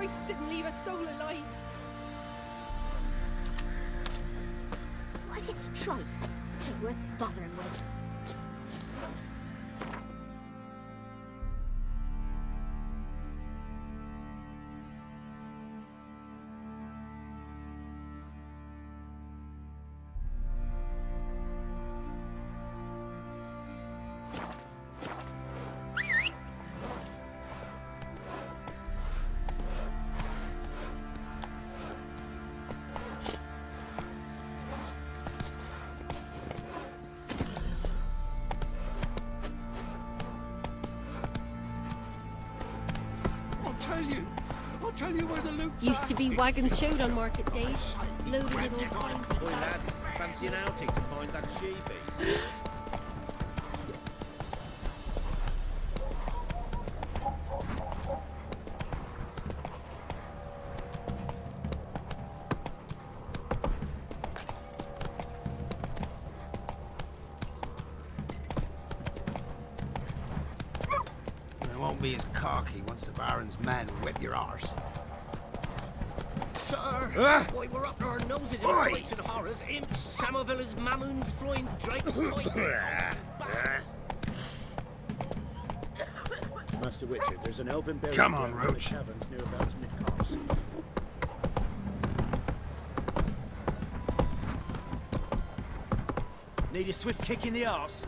Wraiths didn't leave a soul alive. What if it's tripe? Ain't worth bothering with. I'll tell you where the loot's Used to at. be wagons showed on market days, loaded with all kinds of... Oi lads, fancy an outing to find that she-beast? It won't be as cocky once the Baron's men whip your arse. Sir! Why, we're up to our noses in Oi! fights and horrors, imps, Samovillas, mamoons, flying drakes, points, bats. Master Witcher, there's an elven burial Come on, ground in the Roach. caverns near about mid-copse. Need a swift kick in the arse.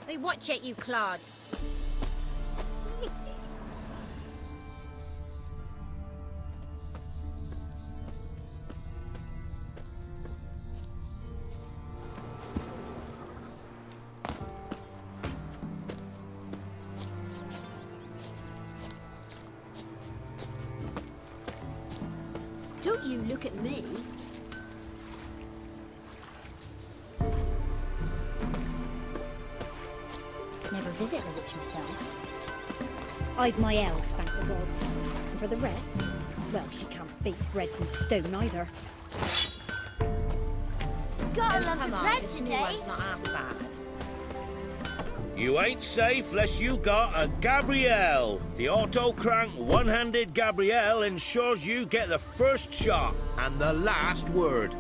Hey, watch it, you clod. Don't you look at me. visit the witch myself. I've my elf, thank the gods. And for the rest, well, she can't bake bread from stone either. Got a Oh, lump come of on, bread this new today. one's not half bad. You ain't safe less you got a Gabrielle. The auto-crank one-handed Gabrielle ensures you get the first shot and the last word.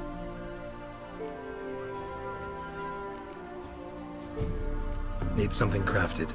Need something crafted.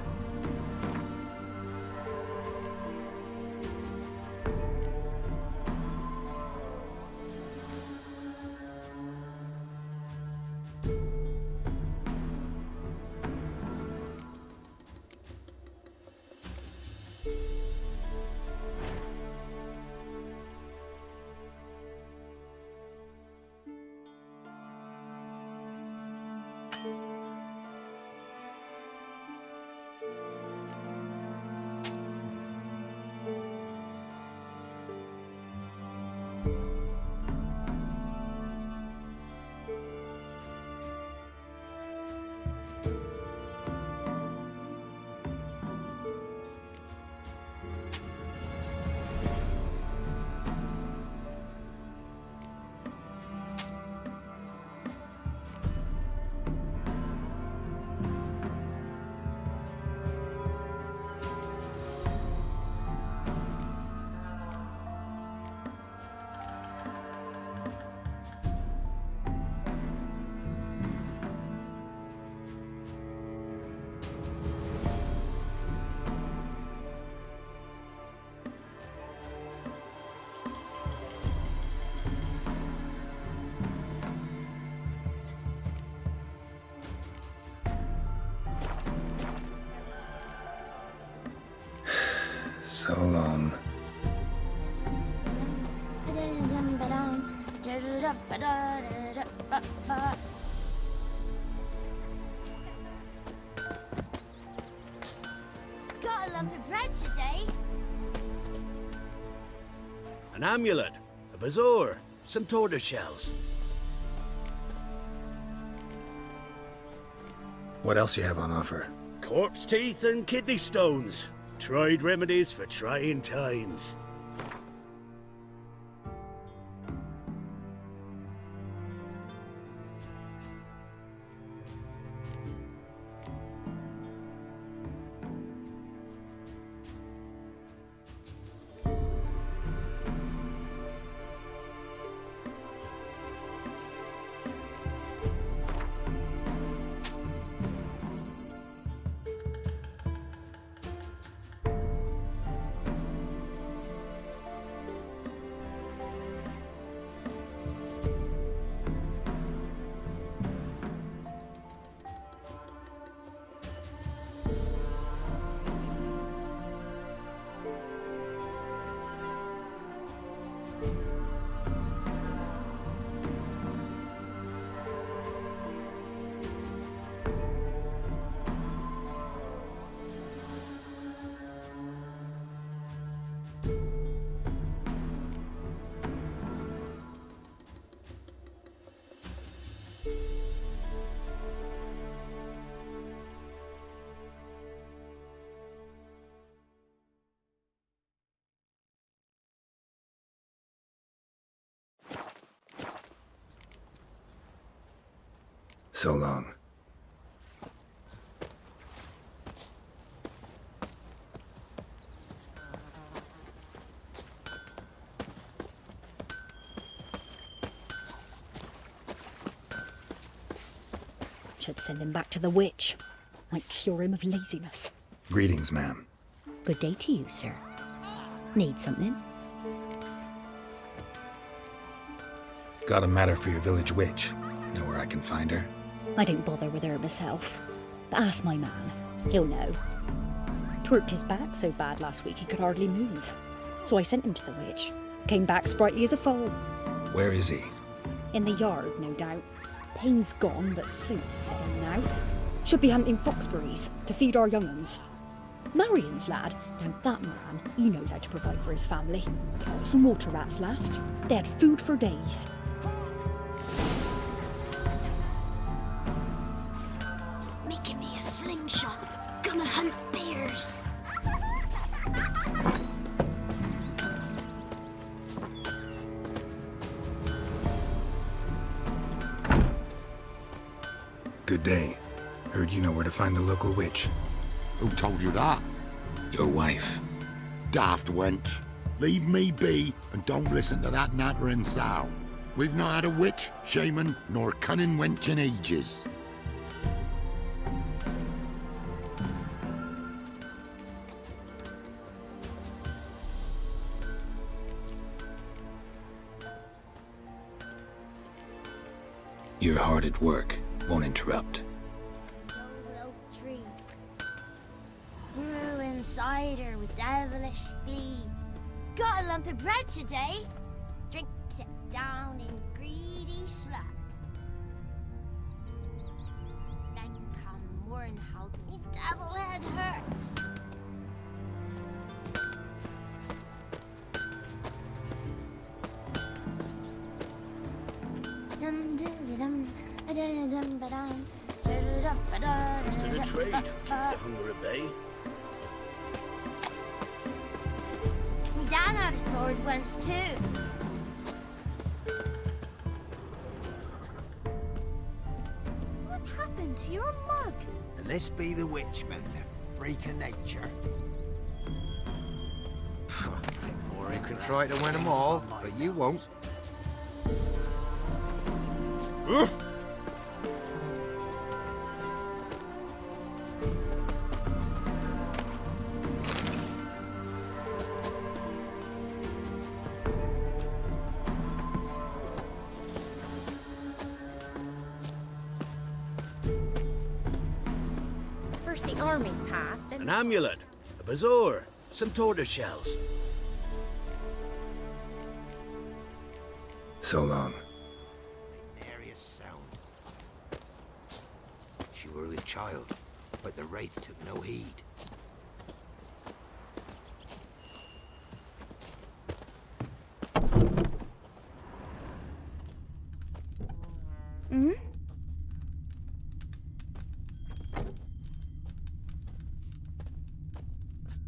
So long. Got a lump of bread today. An amulet, a bazaar, some tortoise shells. What else you have on offer? Corpse teeth and kidney stones. Tried remedies for trying times. So long. Should send him back to the witch. Might cure him of laziness. Greetings, ma'am. Good day to you, sir. Need something? Got a matter for your village witch. Know where I can find her? I don't bother with her myself. But ask my man. He'll know. Twerked his back so bad last week he could hardly move. So I sent him to the witch. Came back sprightly as a foal. Where is he? In the yard, no doubt. Pain's gone, but sleuth's setting now. Should be hunting foxberries to feed our young uns. Marion's lad, now that man, he knows how to provide for his family. Got some water rats last. They had food for days. Making me a slingshot. gonna hunt bears. Good day. Heard you know where to find the local witch. Who told you that? Your wife. Daft wench. Leave me be and don't listen to that nattering sow. We've not had a witch, shaman, nor cunning wench in ages. You're hard at work. Won't interrupt. Old oak tree. Brewing cider with devilish glee. Got a lump of bread today. Drinks it down in greedy slut. Then come morn how's me devil head hurts. To the trade. Keeps the hunger at bay. Me dad had a sword once too. What happened to your mug? And this be the witchman, the freak of nature. You can try to win them all, but you won't. First the army's passed, then An amulet, a bazaar, some tortoise shells. So long. Nariest sound. She were with child, but the wraith took no heed.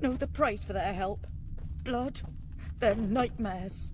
Know the price for their help. Blood. They're nightmares.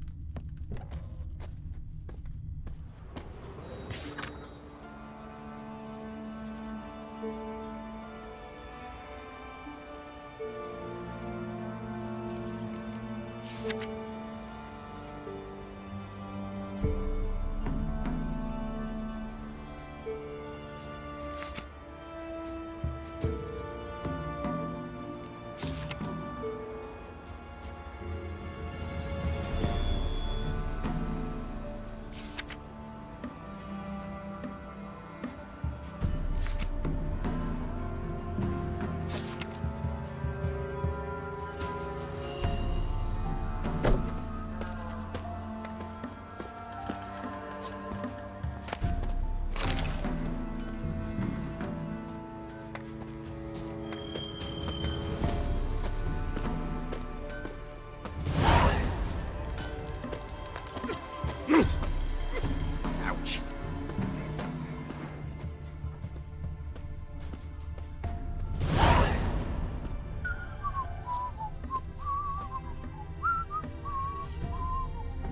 Ouch.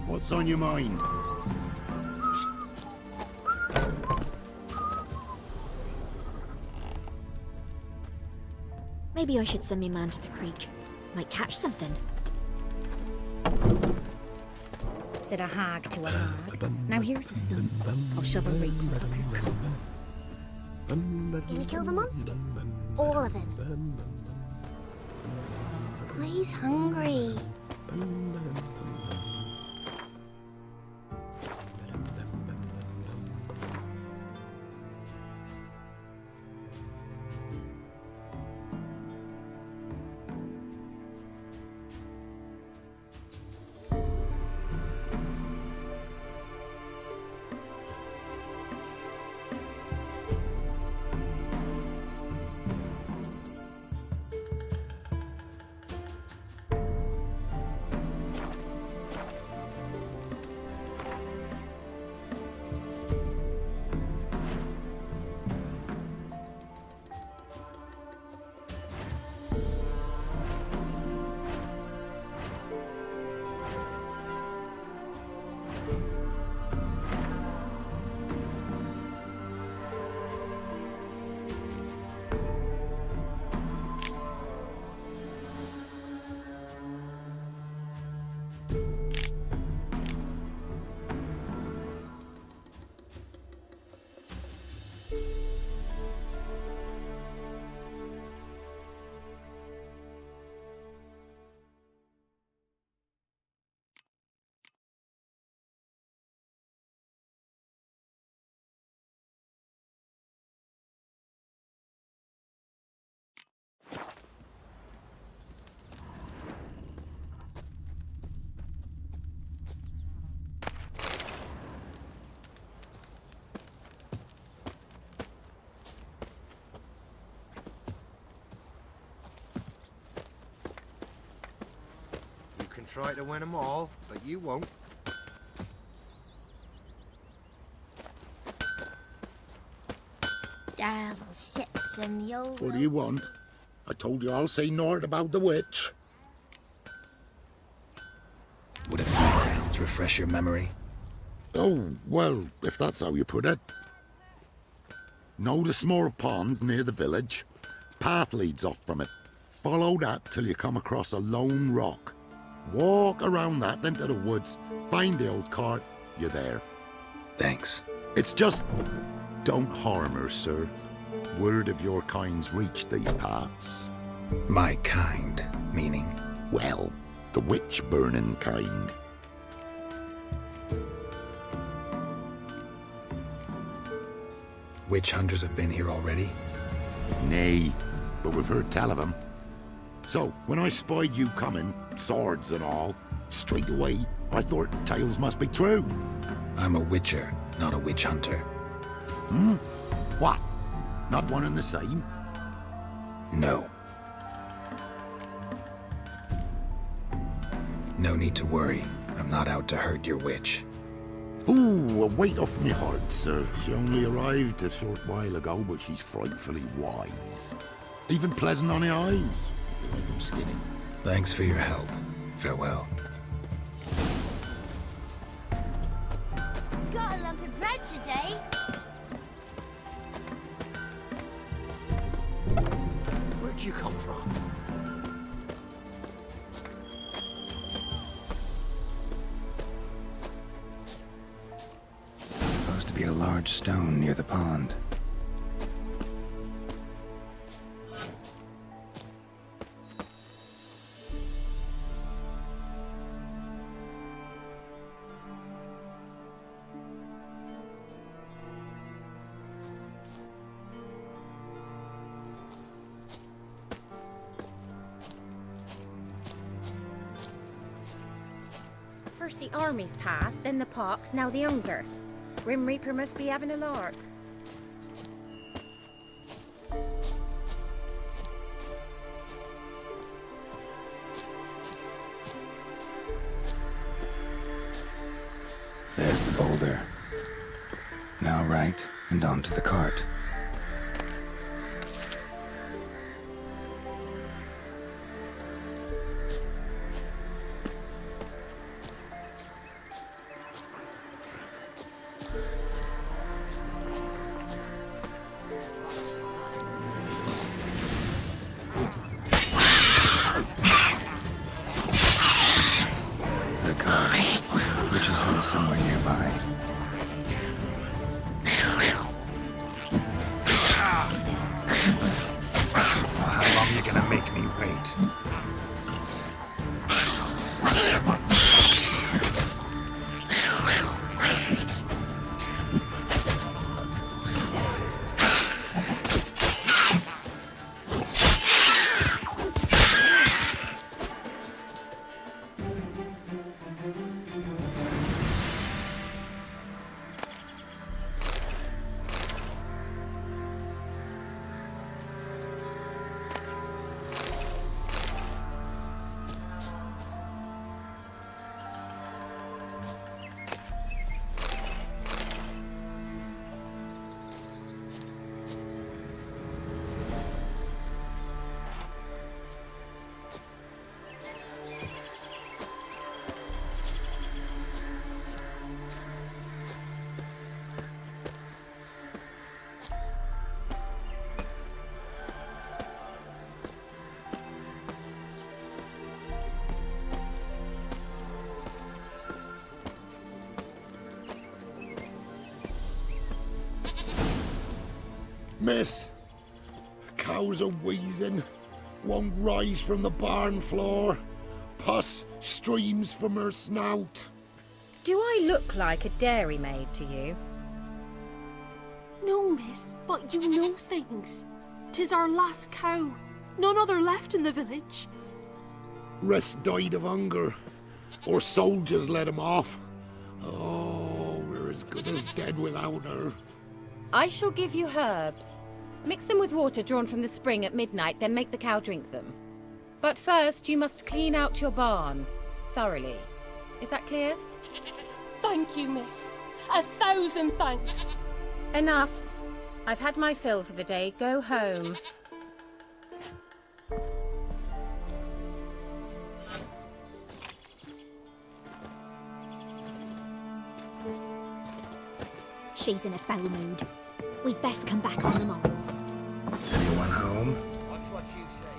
What's on your mind? maybe I should send me man to the creek. Might catch something. Said a hag to a hag. Now here's a stump. I'll shove a reek up your cup. Gonna kill the monsters? All of them? He's hungry. can try to win them all, but you won't. Devil sits in the old... What do you want? I told you I'll say naught about the witch. Would a few crowns refresh your memory? Oh, well, if that's how you put it. Know the small pond near the village? Path leads off from it. Follow that till you come across a lone rock. Walk around that into the woods, find the old cart, you're there. Thanks. It's just... don't harm her, sir. Word of your kind's reached these parts. My kind, meaning? Well, the witch-burning kind. Witch hunters have been here already? Nay, but we've heard tell of them. So, when I spied you coming, swords and all, straight away, I thought tales must be true. I'm a witcher, not a witch hunter. Hmm? What? Not one and the same? No. No need to worry. I'm not out to hurt your witch. Ooh, a weight off me heart, sir. She only arrived a short while ago, but she's frightfully wise. Even pleasant on the eyes, if you like them skinny. Thanks for your help. Farewell. Got a lump of bread today. Where'd you come from? Supposed to be a large stone near the pond. First the armies passed, then the pox, now the hunger. Grim Reaper must be having a lark. There's the boulder. Now right, and onto the cart. Which is headed somewhere nearby. Well, how long are you gonna make me wait? Miss, cows are wheezing, won't rise from the barn floor. Pus streams from her snout. Do I look like a dairymaid to you? No, miss, but you know things. 'Tis our last cow. None other left in the village. Rest died of hunger, or soldiers let him off. Oh, we're as good as dead without her. I shall give you herbs. Mix them with water drawn from the spring at midnight, then make the cow drink them. But first, you must clean out your barn. thoroughly. Is that clear? Thank you, miss. 1,000 thanks. Enough. I've had my fill for the day. Go home. She's in a foul mood. We'd best come back on the morrow. Anyone home? Watch what you say.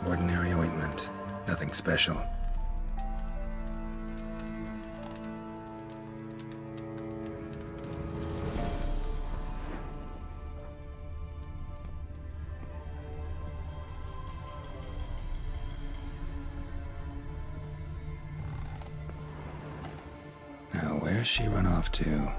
Ordinary ointment. Nothing special. Now, where's she run off to?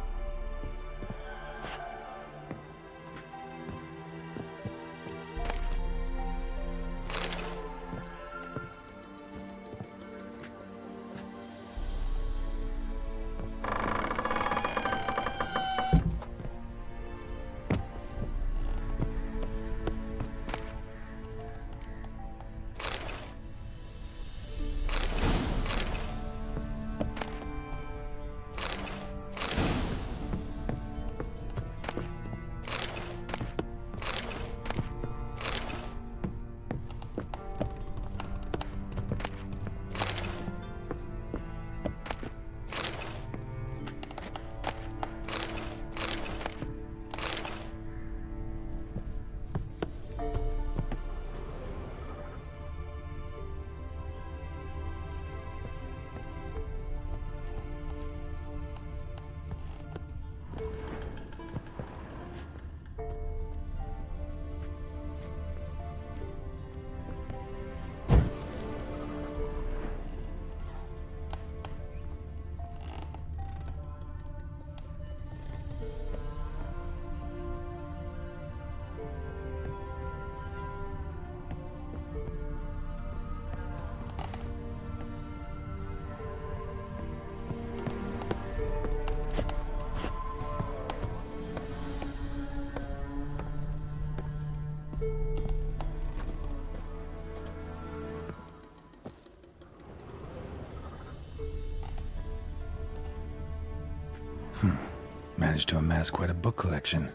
Managed to amass quite a book collection.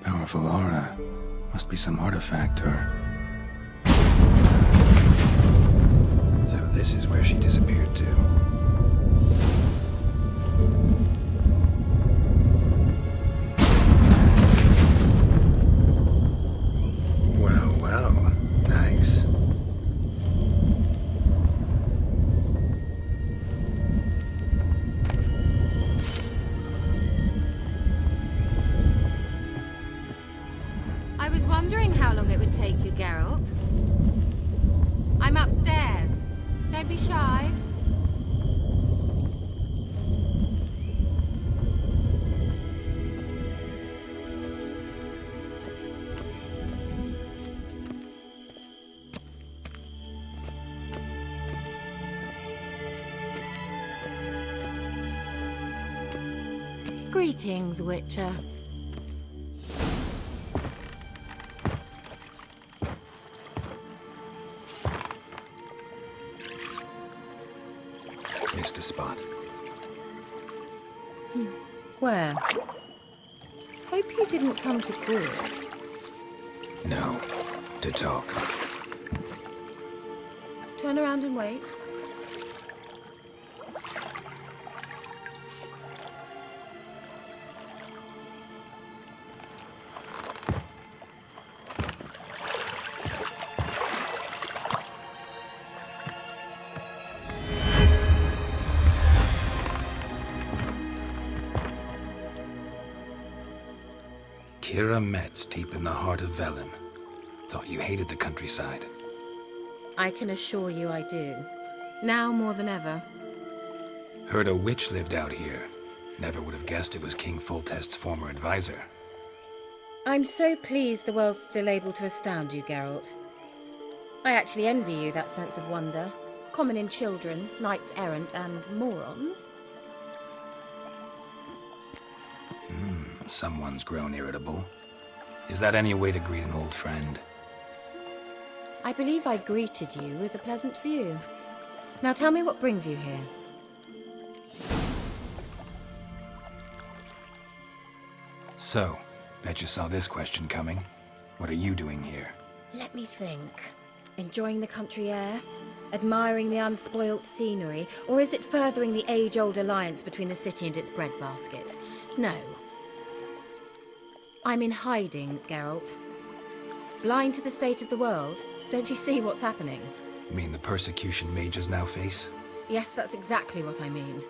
Powerful aura. Must be some artifact or... So this is where she disappeared to. I was wondering how long it would take you, Geralt. I'm upstairs. Don't be shy. Greetings, Witcher. Missed a spot. Where? Hope you didn't come to Ghoul. No. To talk. Turn around and wait. Kira Metz, deep in the heart of Velen. Thought you hated the countryside. I can assure you I do. Now more than ever. Heard a witch lived out here. Never would have guessed it was King Foltest's former advisor. I'm so pleased the world's still able to astound you, Geralt. I actually envy you that sense of wonder. Common in children, knights errant, and morons. Someone's grown irritable. Is that any way to greet an old friend? I believe I greeted you with a pleasant view. Now tell me what brings you here. So, bet you saw this question coming. What are you doing here? Let me think. Enjoying the country air? Admiring the unspoilt scenery? Or is it furthering the age-old alliance between the city and its breadbasket? No. I'm in hiding, Geralt. Blind to the state of the world? Don't you see what's happening? Mean the persecution mages now face? Yes, that's exactly what I mean.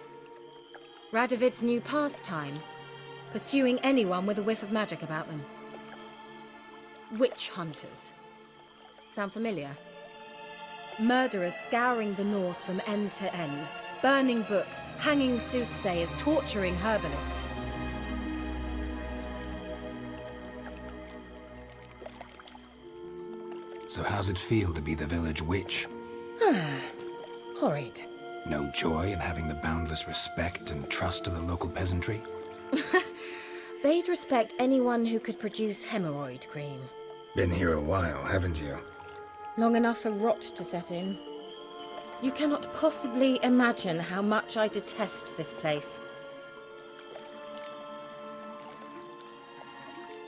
Radovid's new pastime. Pursuing anyone with a whiff of magic about them. Witch hunters. Sound familiar? Murderers scouring the north from end to end, burning books, hanging soothsayers, torturing herbalists. So how's it feel to be the village witch? Horrid. No joy in having the boundless respect and trust of the local peasantry? They'd respect anyone who could produce hemorrhoid cream. Been here a while, haven't you? Long enough for rot to set in. You cannot possibly imagine how much I detest this place.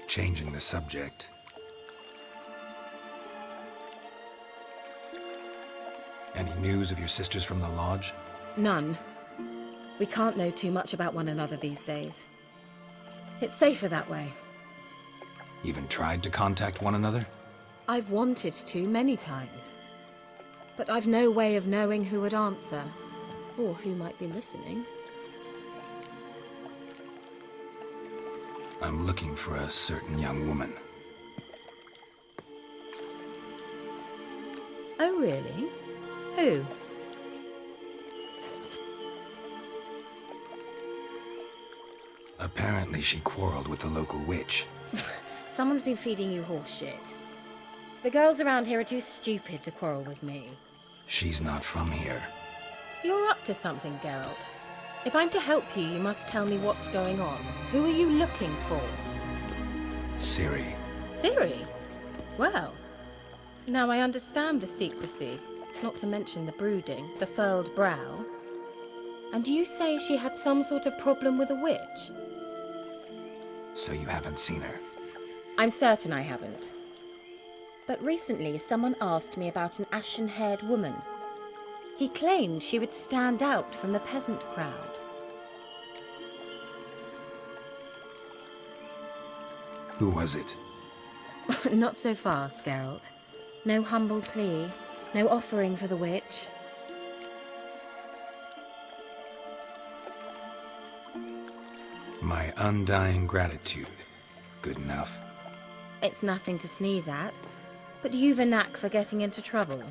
Changing the subject. Any news of your sisters from the lodge? None. We can't know too much about one another these days. It's safer that way. Even tried to contact one another? I've wanted to many times. But I've no way of knowing who would answer, or who might be listening. I'm looking for a certain young woman. Oh, really? Who? Apparently she quarreled with the local witch. Someone's been feeding you horse shit. The girls around here are too stupid to quarrel with me. She's not from here. You're up to something, Geralt. If I'm to help you, you must tell me what's going on. Who are you looking for? Ciri. Ciri? Well, now I understand the secrecy, not to mention the brooding, the furled brow. And you say she had some sort of problem with a witch? So you haven't seen her? I'm certain I haven't. But recently someone asked me about an ashen-haired woman. He claimed she would stand out from the peasant crowd. Who was it? Not so fast, Geralt. No humble plea, no offering for the witch. My undying gratitude. Good enough. It's nothing to sneeze at, but you've a knack for getting into trouble.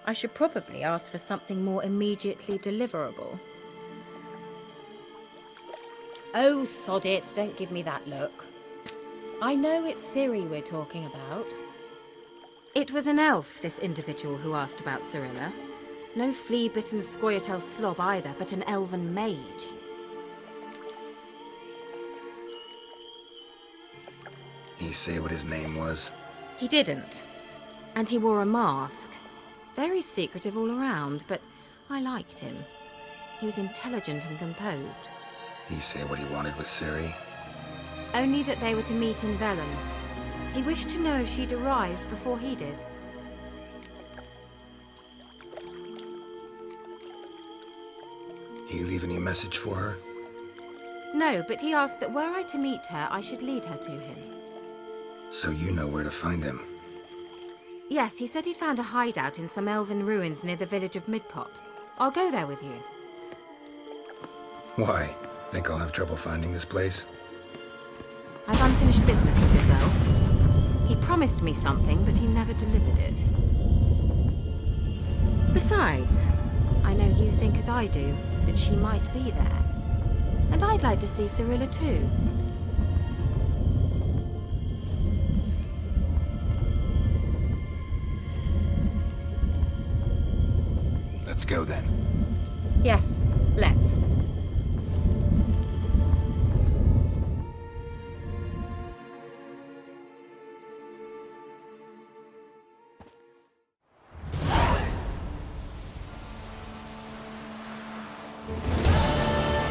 I should probably ask for something more immediately deliverable. Oh, sod it, don't give me that look. I know it's Ciri we're talking about. It was an elf, this individual who asked about Cirilla. No flea-bitten Scoia'tael slob either, but an elven mage. He say what his name was? He didn't. And he wore a mask. Very secretive all around, but I liked him. He was intelligent and composed. He say what he wanted with Ciri? Only that they were to meet in Velen. He wished to know if she'd arrived before he did. He leave any message for her? No, but he asked that were I to meet her, I should lead her to him. So you know where to find him? Yes, he said he found a hideout in some elven ruins near the village of Midcopse. I'll go there with you. Why? Think I'll have trouble finding this place? I've unfinished business with He promised me something, but he never delivered it. Besides, I know you think as I do, that she might be there. And I'd like to see Cirilla too. Let's go then. Yes, let's.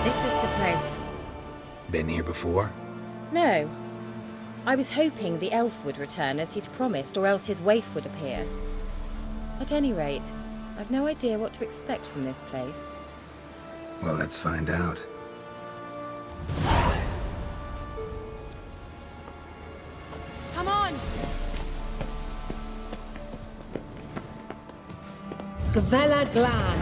This is the place. Been here before? No. I was hoping the elf would return as he'd promised, or else his waif would appear. At any rate, I've no idea what to expect from this place. Well, let's find out. Come on! Gavella Glan.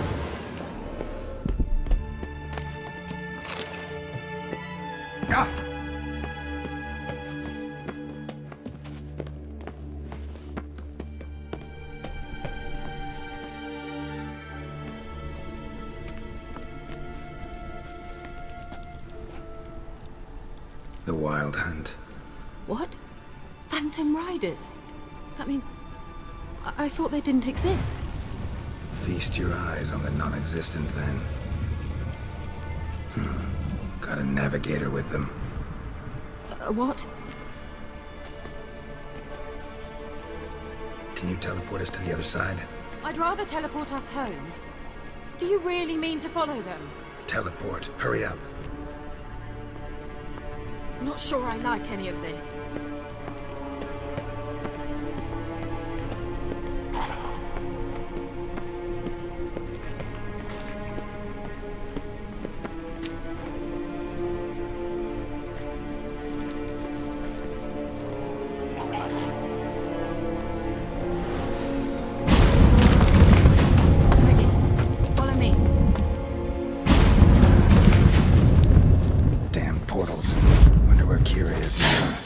The Wild Hunt. What? Phantom Riders? That means... I thought they didn't exist. Feast your eyes on the non-existent, then. Got a navigator with them. What? Can you teleport us to the other side? I'd rather teleport us home. Do you really mean to follow them? Teleport. Hurry up. Not sure I like any of this. Ready. Follow me. Damn portals. Wonder where Kira is now.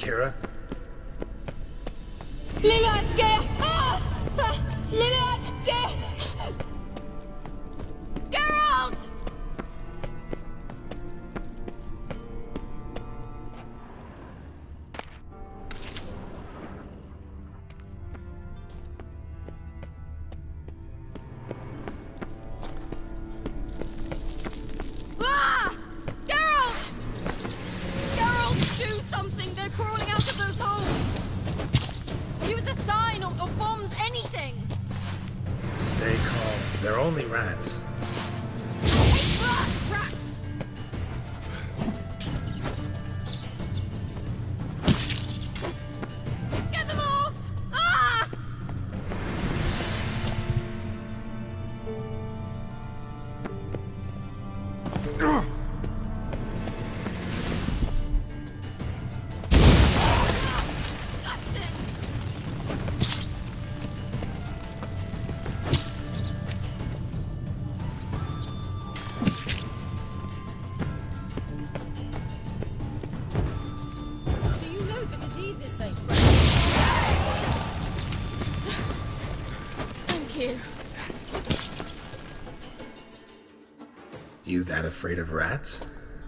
Kira? Lilatke! Lilatke! Geralt! Ah! Geralt! Geralt, do something! They're crawling out of those holes! Use a sign or bombs, anything! Stay calm. They're only rats. Rats! Get them off! Ah! Do you know the diseases they spread? Thank you. You that afraid of rats?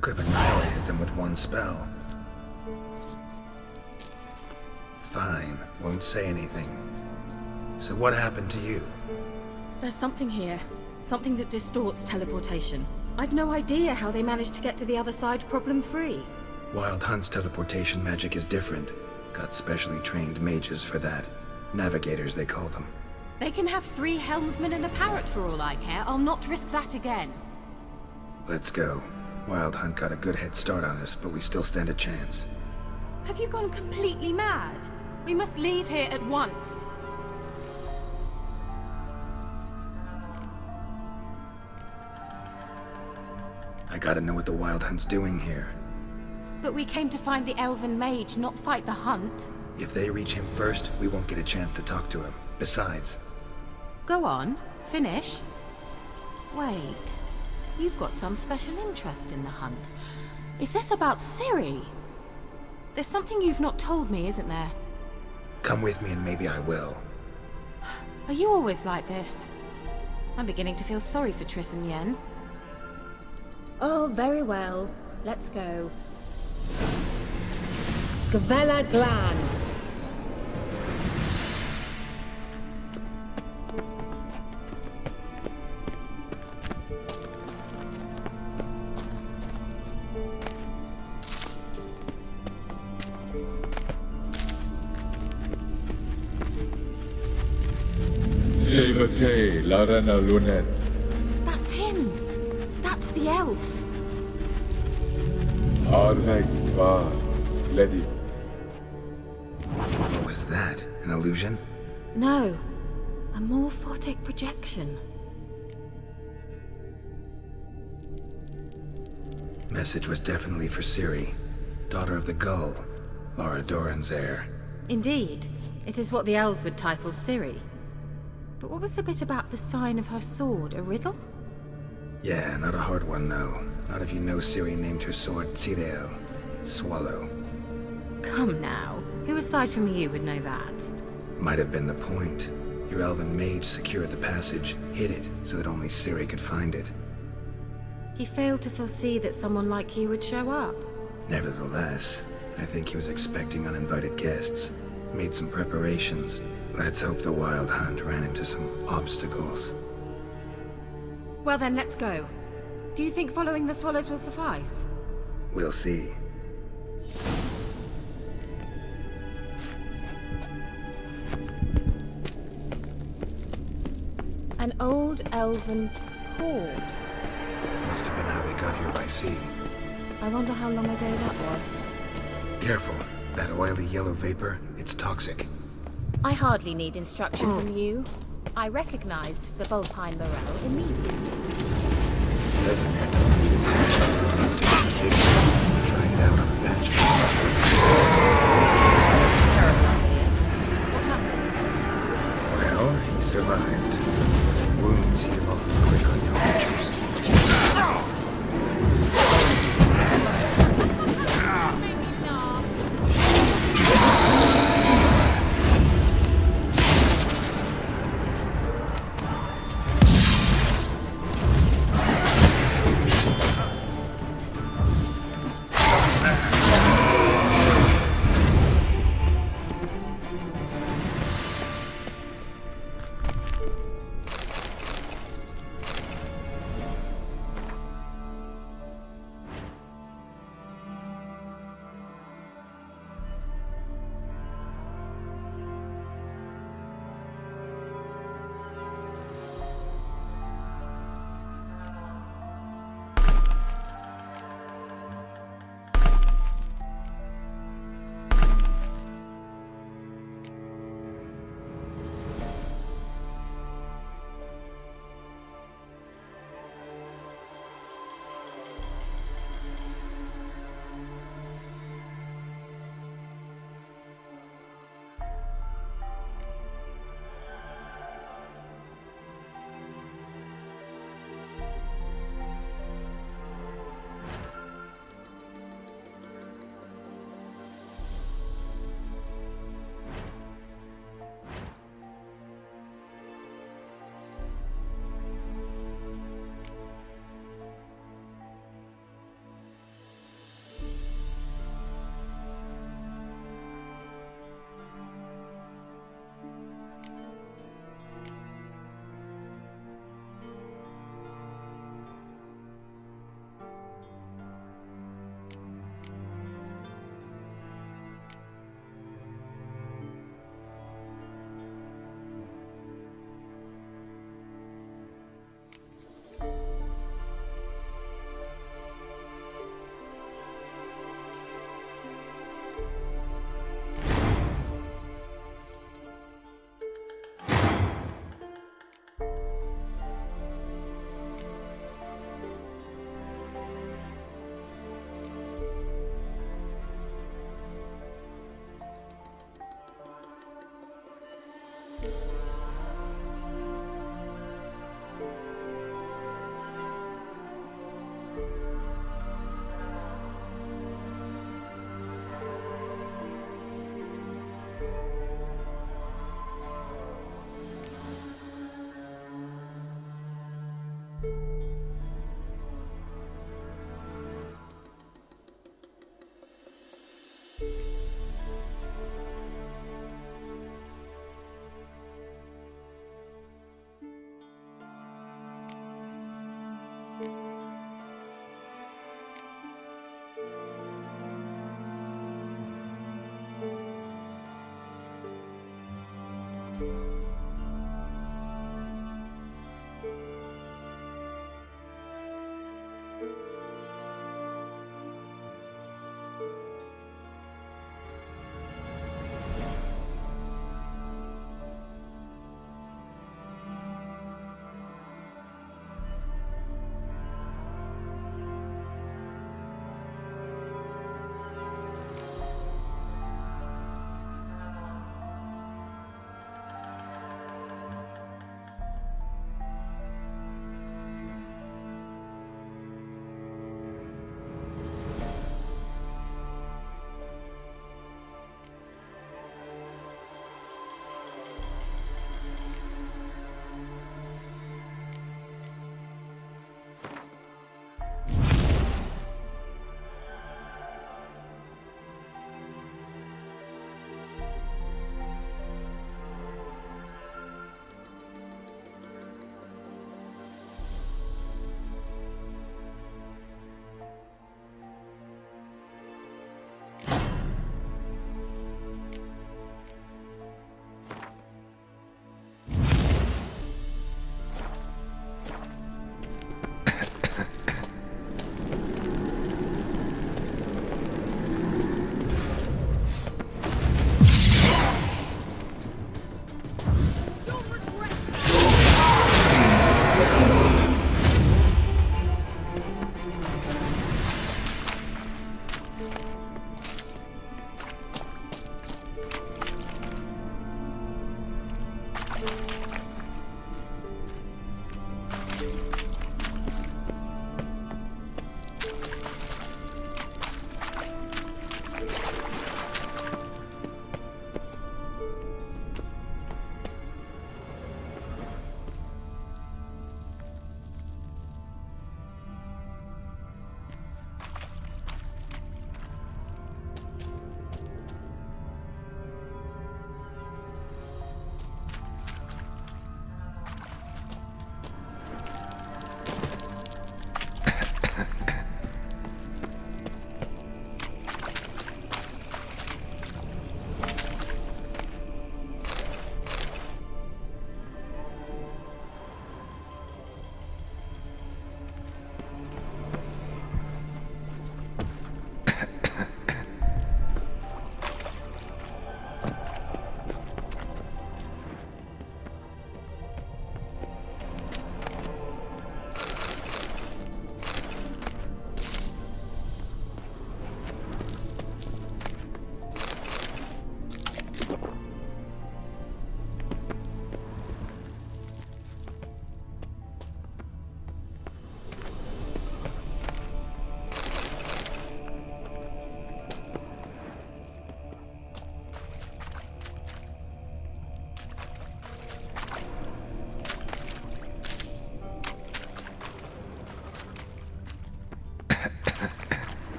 Could have annihilated them with one spell. Fine, won't say anything. So what happened to you? There's something here. Something that distorts teleportation. I've no idea how they managed to get to the other side problem-free. Wild Hunt's teleportation magic is different. Got specially trained mages for that. Navigators, they call them. They can have 3 helmsmen and a parrot for all I care. I'll not risk that again. Let's go. Wild Hunt got a good head start on us, but we still stand a chance. Have you gone completely mad? We must leave here at once. I gotta know what the Wild Hunt's doing here. But we came to find the elven mage, not fight the hunt. If they reach him first, we won't get a chance to talk to him. Besides... Go on, finish. Wait, you've got some special interest in the hunt. Is this about Ciri? There's something you've not told me, isn't there? Come with me and maybe I will. Are you always like this? I'm beginning to feel sorry for Triss and Yen. Oh, very well. Let's go. Gavella Glan. Sevate Larena Lunet. That's him. That's the elf. Arvek Va Ledi. What was that? An illusion? No. A morphotic projection. Message was definitely for Ciri, daughter of the Gull, Lara Doran's heir. Indeed. It is what the elves would title Ciri. But what was the bit about the sign of her sword? A riddle? Yeah, not a hard one though. Not if you know Ciri named her sword Tzideo, Swallow. Come now. Who aside from you would know that? Might have been the point. Your elven mage secured the passage, hid it, so that only Ciri could find it. He failed to foresee that someone like you would show up. Nevertheless, I think he was expecting uninvited guests. Made some preparations. Let's hope the Wild Hunt ran into some obstacles. Well then, let's go. Do you think following the swallows will suffice? We'll see. An old elven port. Must have been how they got here by sea. I wonder how long ago that was. Careful. That oily yellow vapor, it's toxic. I hardly need instruction from you. I recognized the Vulpine Morel immediately. Doesn't have to leave it so trying it out on a patch of What happened? Well, he survived. Wounds heal awfully quick on young creatures. Make me laugh.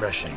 refreshing.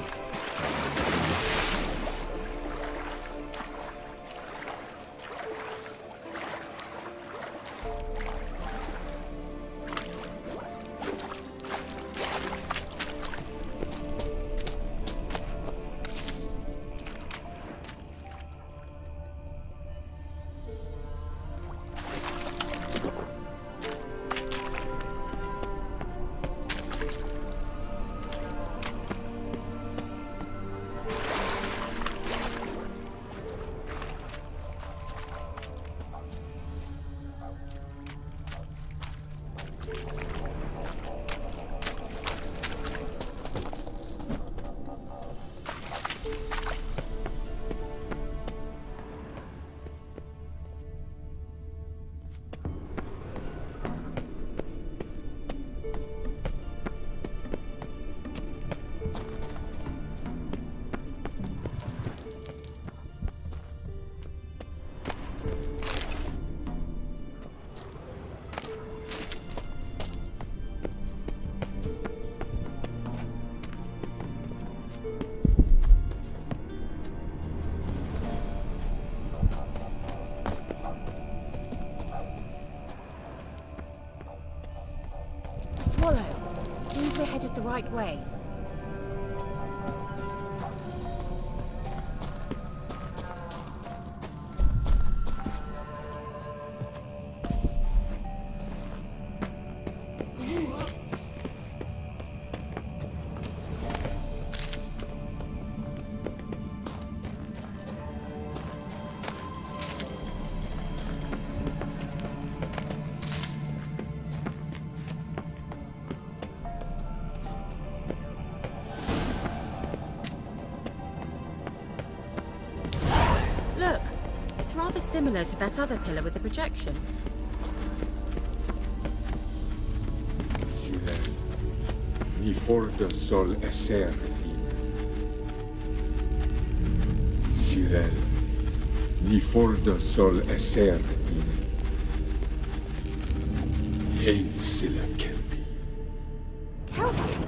Swallow. Seems we're headed the right way. Look, it's rather similar to that other pillar with the projection. Silen, ni fordo sol esser Sirel, ni fordo sol esser Hey, Silla Kelpie. Kelpie?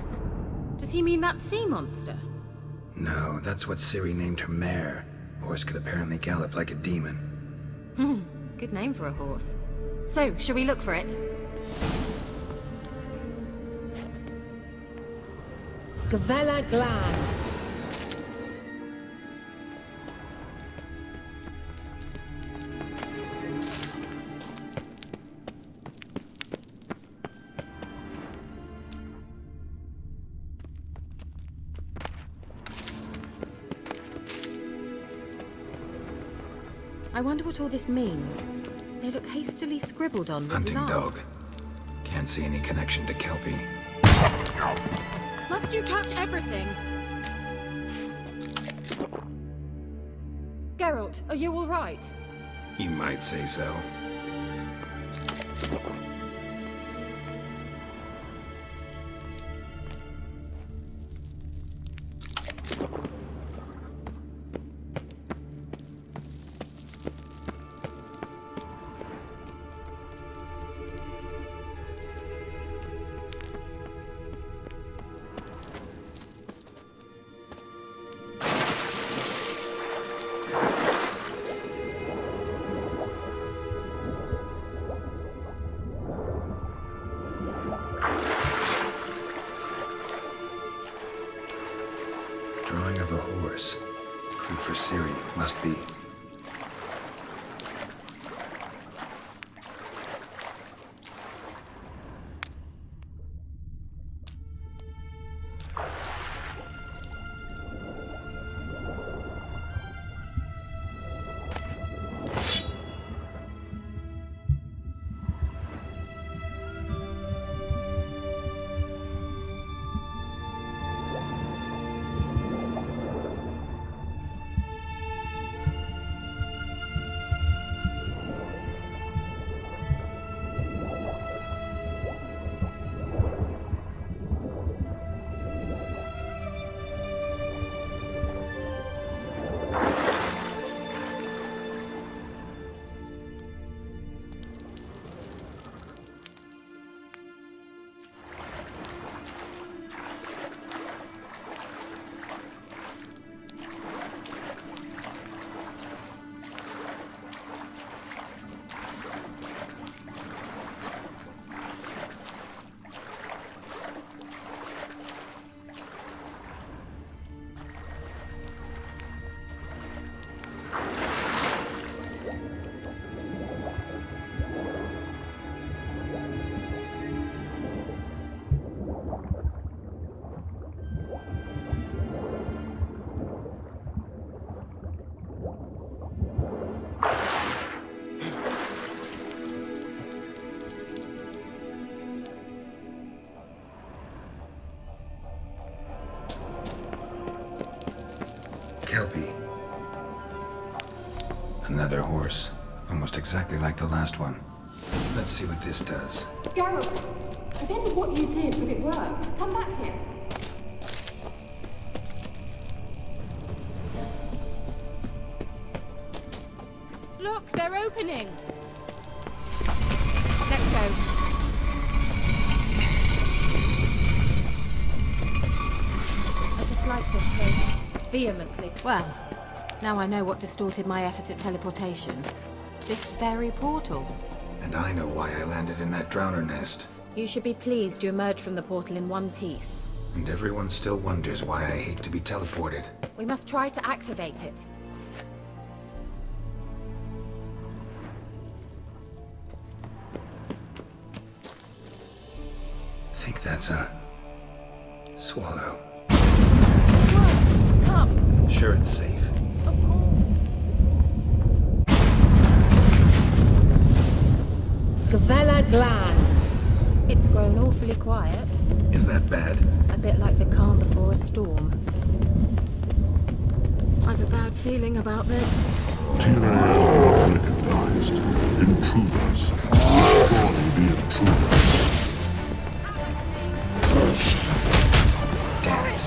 Does he mean that sea monster? No, that's what Ciri named her mare. Horse could apparently gallop like a demon. Good name for a horse. So, shall we look for it? Gavella Glan. I wonder what all this means. They look hastily scribbled on with Hunting love. dog. Can't see any connection to Kelpie. Must you touch everything? Geralt, are you all right? You might say so. Drawing of a horse. Clue for Ciri. Must be. Kelpie. Another horse. Almost exactly like the last one. Let's see what this does. Geralt, I don't know what you did, but it worked. Come back here. Look, they're opening. Let's go. I dislike this place vehemently. Well, now I know what distorted my effort at teleportation. This very portal. And I know why I landed in that drowner nest. You should be pleased you emerged from the portal in one piece. And everyone still wonders why I hate to be teleported. We must try to activate it. I think that's a... swallow. What? Come! Sure it's safe. Gavella Glan. It's grown awfully quiet. Is that bad? A bit like the calm before a storm. I've a bad feeling about this. Tyrael recognized intruders. Destroy the intruders. Damn it.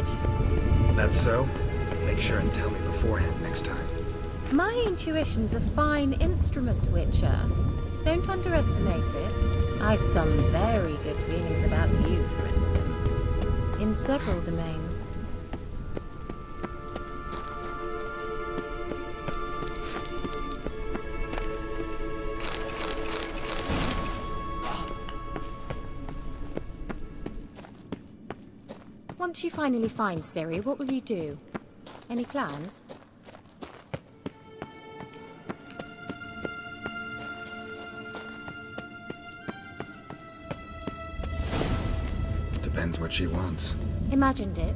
village. That's so? Make sure and tell me beforehand next time. My intuition's a fine instrument, Witcher. Don't underestimate it. I've some very good feelings about you, for instance. In several domains. Once you finally find Ciri, what will you do? Any plans? Depends what she wants. Imagined it?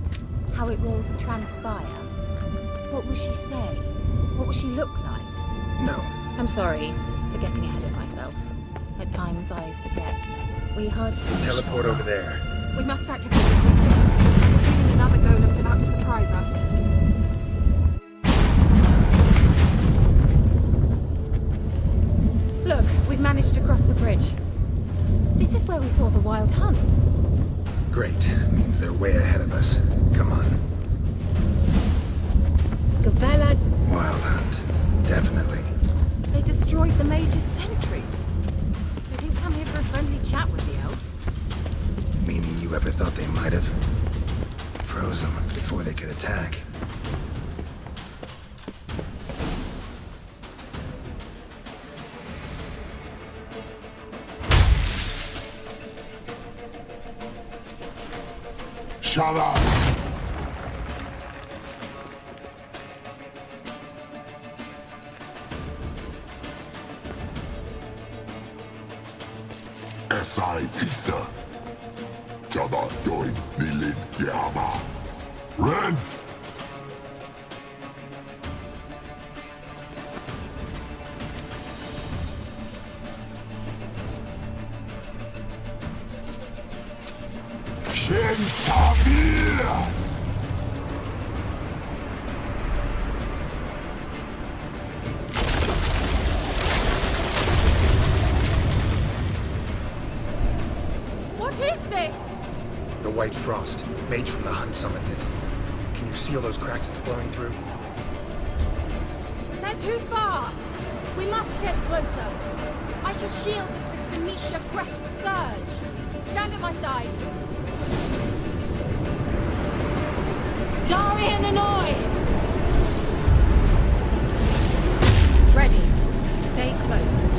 How it will transpire? What will she say? What will she look like? No. I'm sorry for getting ahead of myself. At times I forget. We hardly... Teleport over there. We must activate it quickly. We're feeling another golem's about to surprise us. Look, we've managed to cross the bridge. This is where we saw the Wild Hunt. Great. Means they're way ahead of us. Come on. Gavella... Wild Hunt. Definitely. They destroyed the Mage's sentries. They didn't come here for a friendly chat with the elf. Meaning you ever thought they might have? Froze them before they could attack. Shut up! Esai Isa. Jada doin nilin yama. Ren! Shin Samir! What is this? The White Frost. Mage from the Hunt summoned it. Can you seal those cracks it's blowing through? They're too far. We must get closer. I shall shield us with Demetia Crest's Surge. Stand at my side. Darian Annoy! Ready. Stay close.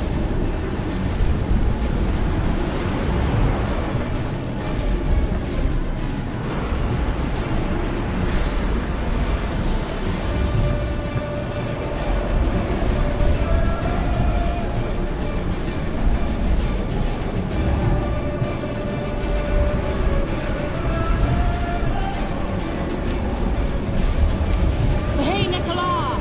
Hey, Nicola!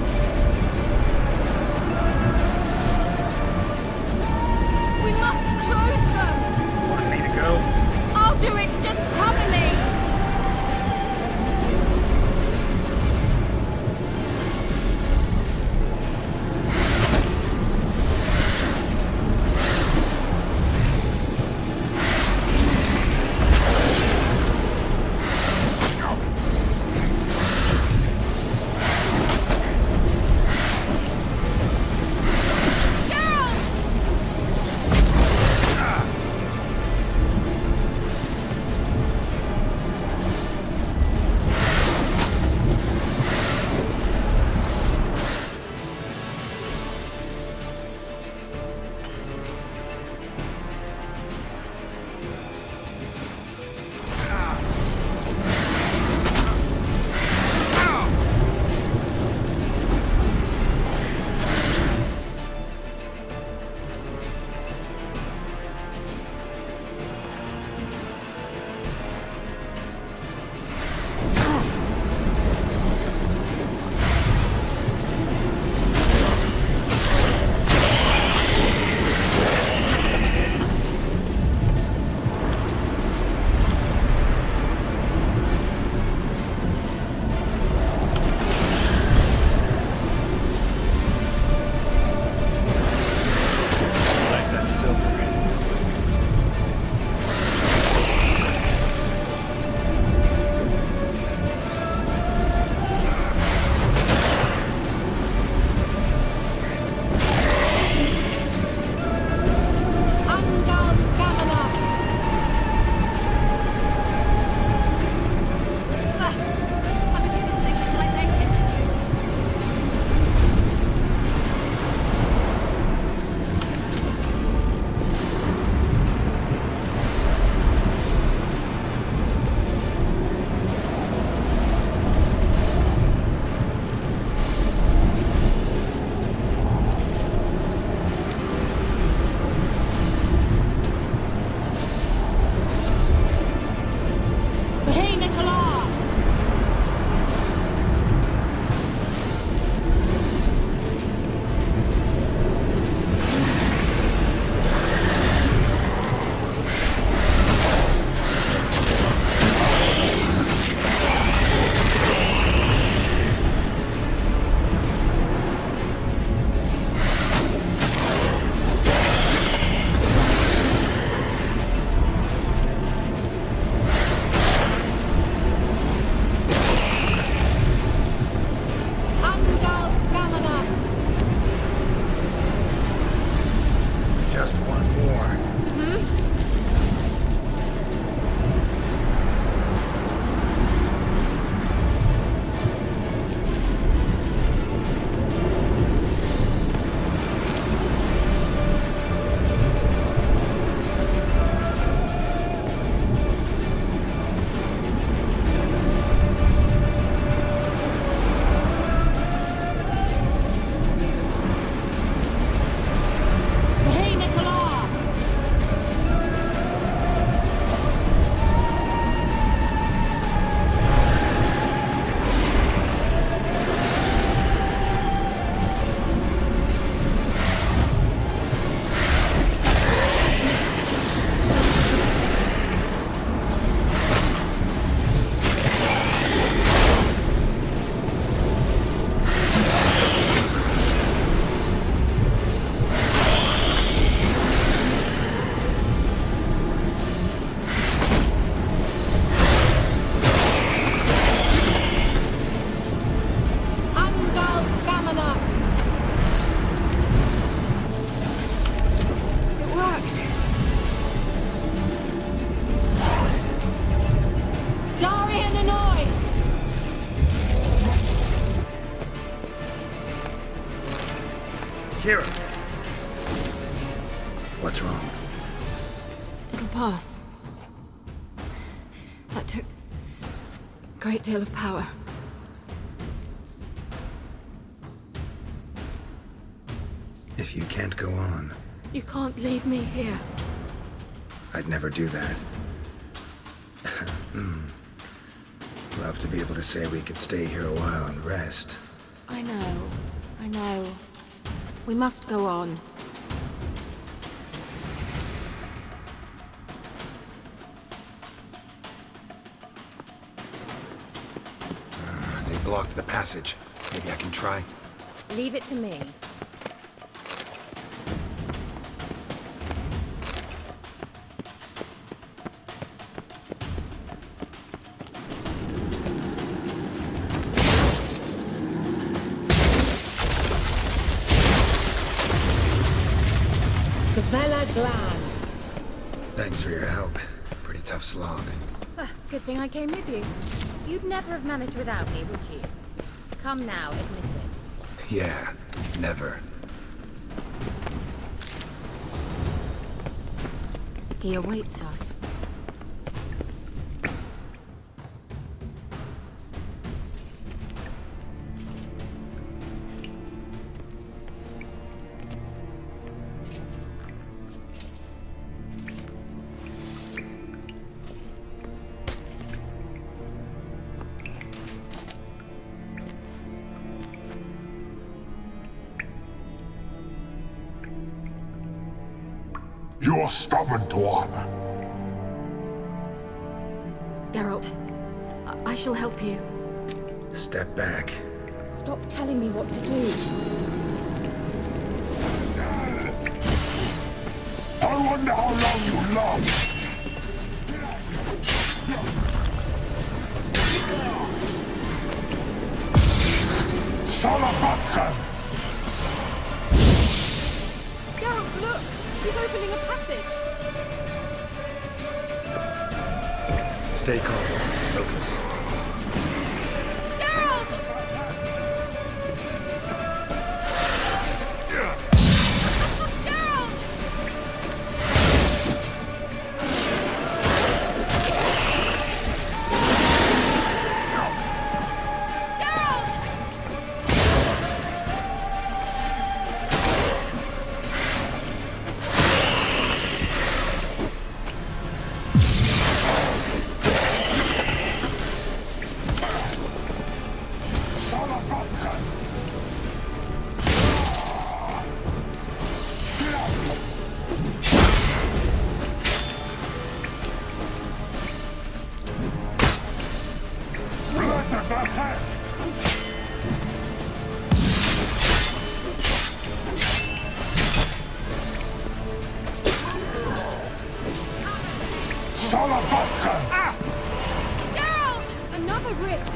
Kira. What's wrong? It'll pass. That took a great deal of power. If you can't go on, You can't leave me here. I'd never do that. Love to be able to say we could stay here a while and rest. I know. We must go on. They blocked the passage. Maybe I can try. Leave it to me. Thanks for your help. Pretty tough slog. Good thing I came with you. You'd never have managed without me, would you? Come now, admit it. Yeah, never. He awaits us. You're stubborn, Tuan. Geralt, I shall help you. Step back. Stop telling me what to do. I wonder how long you last. Salavatkan! Geralt, look! He's opening a passage! Stay calm. Focus. Geralt! Geralt! Geralt! Another rift!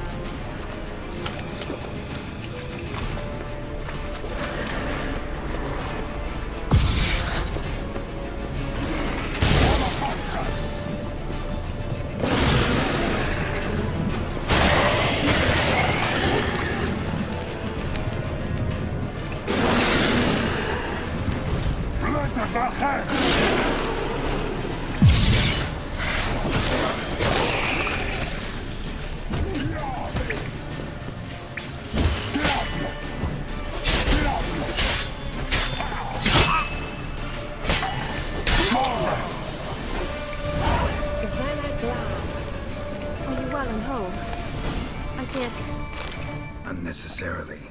Unnecessarily.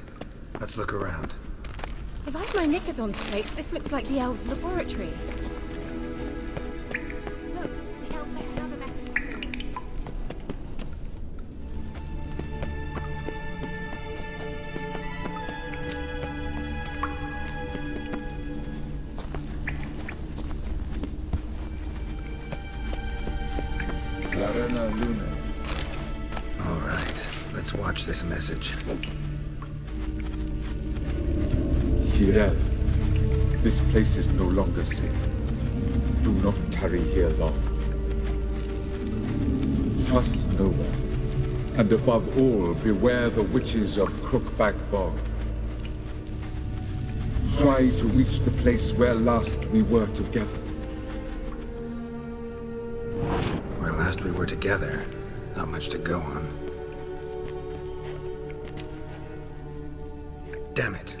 Let's look around. If I have my knickers on straight, this looks like the elves' laboratory. Look, the elf left another message for Ciri. Clarena Luna. All right, let's watch this message. Cyril, this place is no longer safe. Do not tarry here long. Trust no one. And above all, beware the witches of Crookback Bog. try to reach the place where last we were together. Where last we were together, not much to go on. Damn it.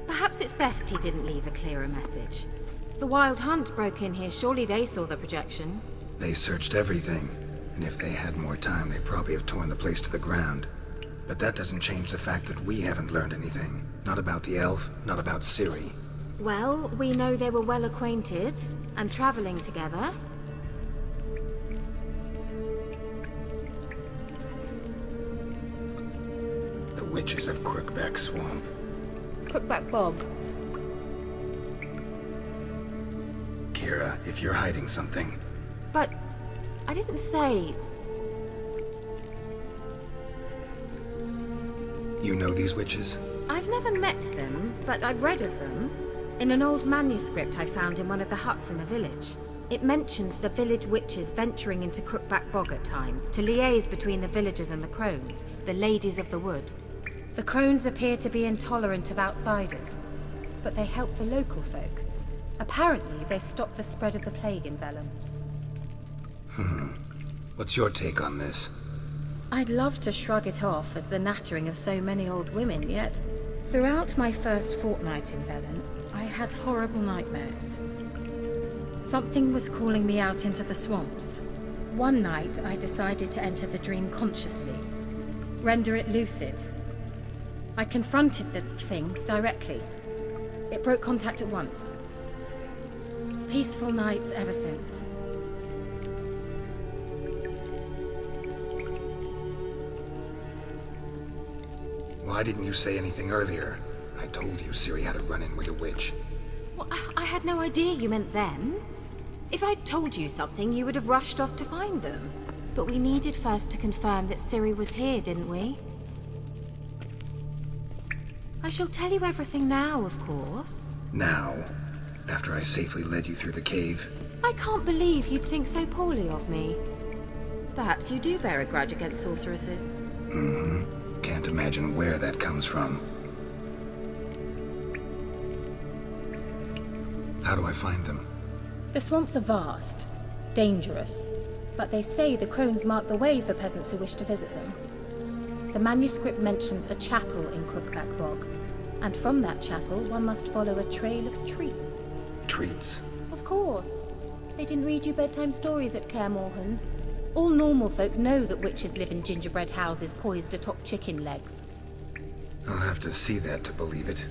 Perhaps it's best he didn't leave a clearer message. The Wild Hunt broke in here. Surely they saw the projection. They searched everything, and if they had more time, they'd probably have torn the place to the ground. But that doesn't change the fact that we haven't learned anything. Not about the elf, not about Ciri. Well, we know they were well acquainted and traveling together. The witches of Crookback Swamp. Crookback Bog. Kira, if you're hiding something... But I didn't say... You know these witches? I've never met them, but I've read of them. In an old manuscript I found in one of the huts in the village. It mentions the village witches venturing into Crookback Bog at times, to liaise between the villagers and the crones, the ladies of the wood. The crones appear to be intolerant of outsiders, but they help the local folk. Apparently, they stopped the spread of the plague in Vellum. What's your take on this? I'd love to shrug it off as the nattering of so many old women, yet throughout my first fortnight in Vellum, I had horrible nightmares. Something was calling me out into the swamps. One night, I decided to enter the dream consciously, render it lucid. I confronted the thing directly. It broke contact at once. Peaceful nights ever since. Why didn't you say anything earlier? I told you Ciri had a run-in with a witch. Well, I had no idea you meant then. If I'd told you something, you would have rushed off to find them. But we needed first to confirm that Ciri was here, didn't we? I shall tell you everything now, of course. Now? After I safely led you through the cave? I can't believe you'd think so poorly of me. Perhaps you do bear a grudge against sorceresses. Can't imagine where that comes from. How do I find them? The swamps are vast, dangerous, but they say the crones mark the way for peasants who wish to visit them. The manuscript mentions a chapel in Crookback Bog, and from that chapel one must follow a trail of treats. Treats? Of course. They didn't read you bedtime stories at Kaer Morhen. All normal folk know that witches live in gingerbread houses poised atop chicken legs. I'll have to see that to believe it.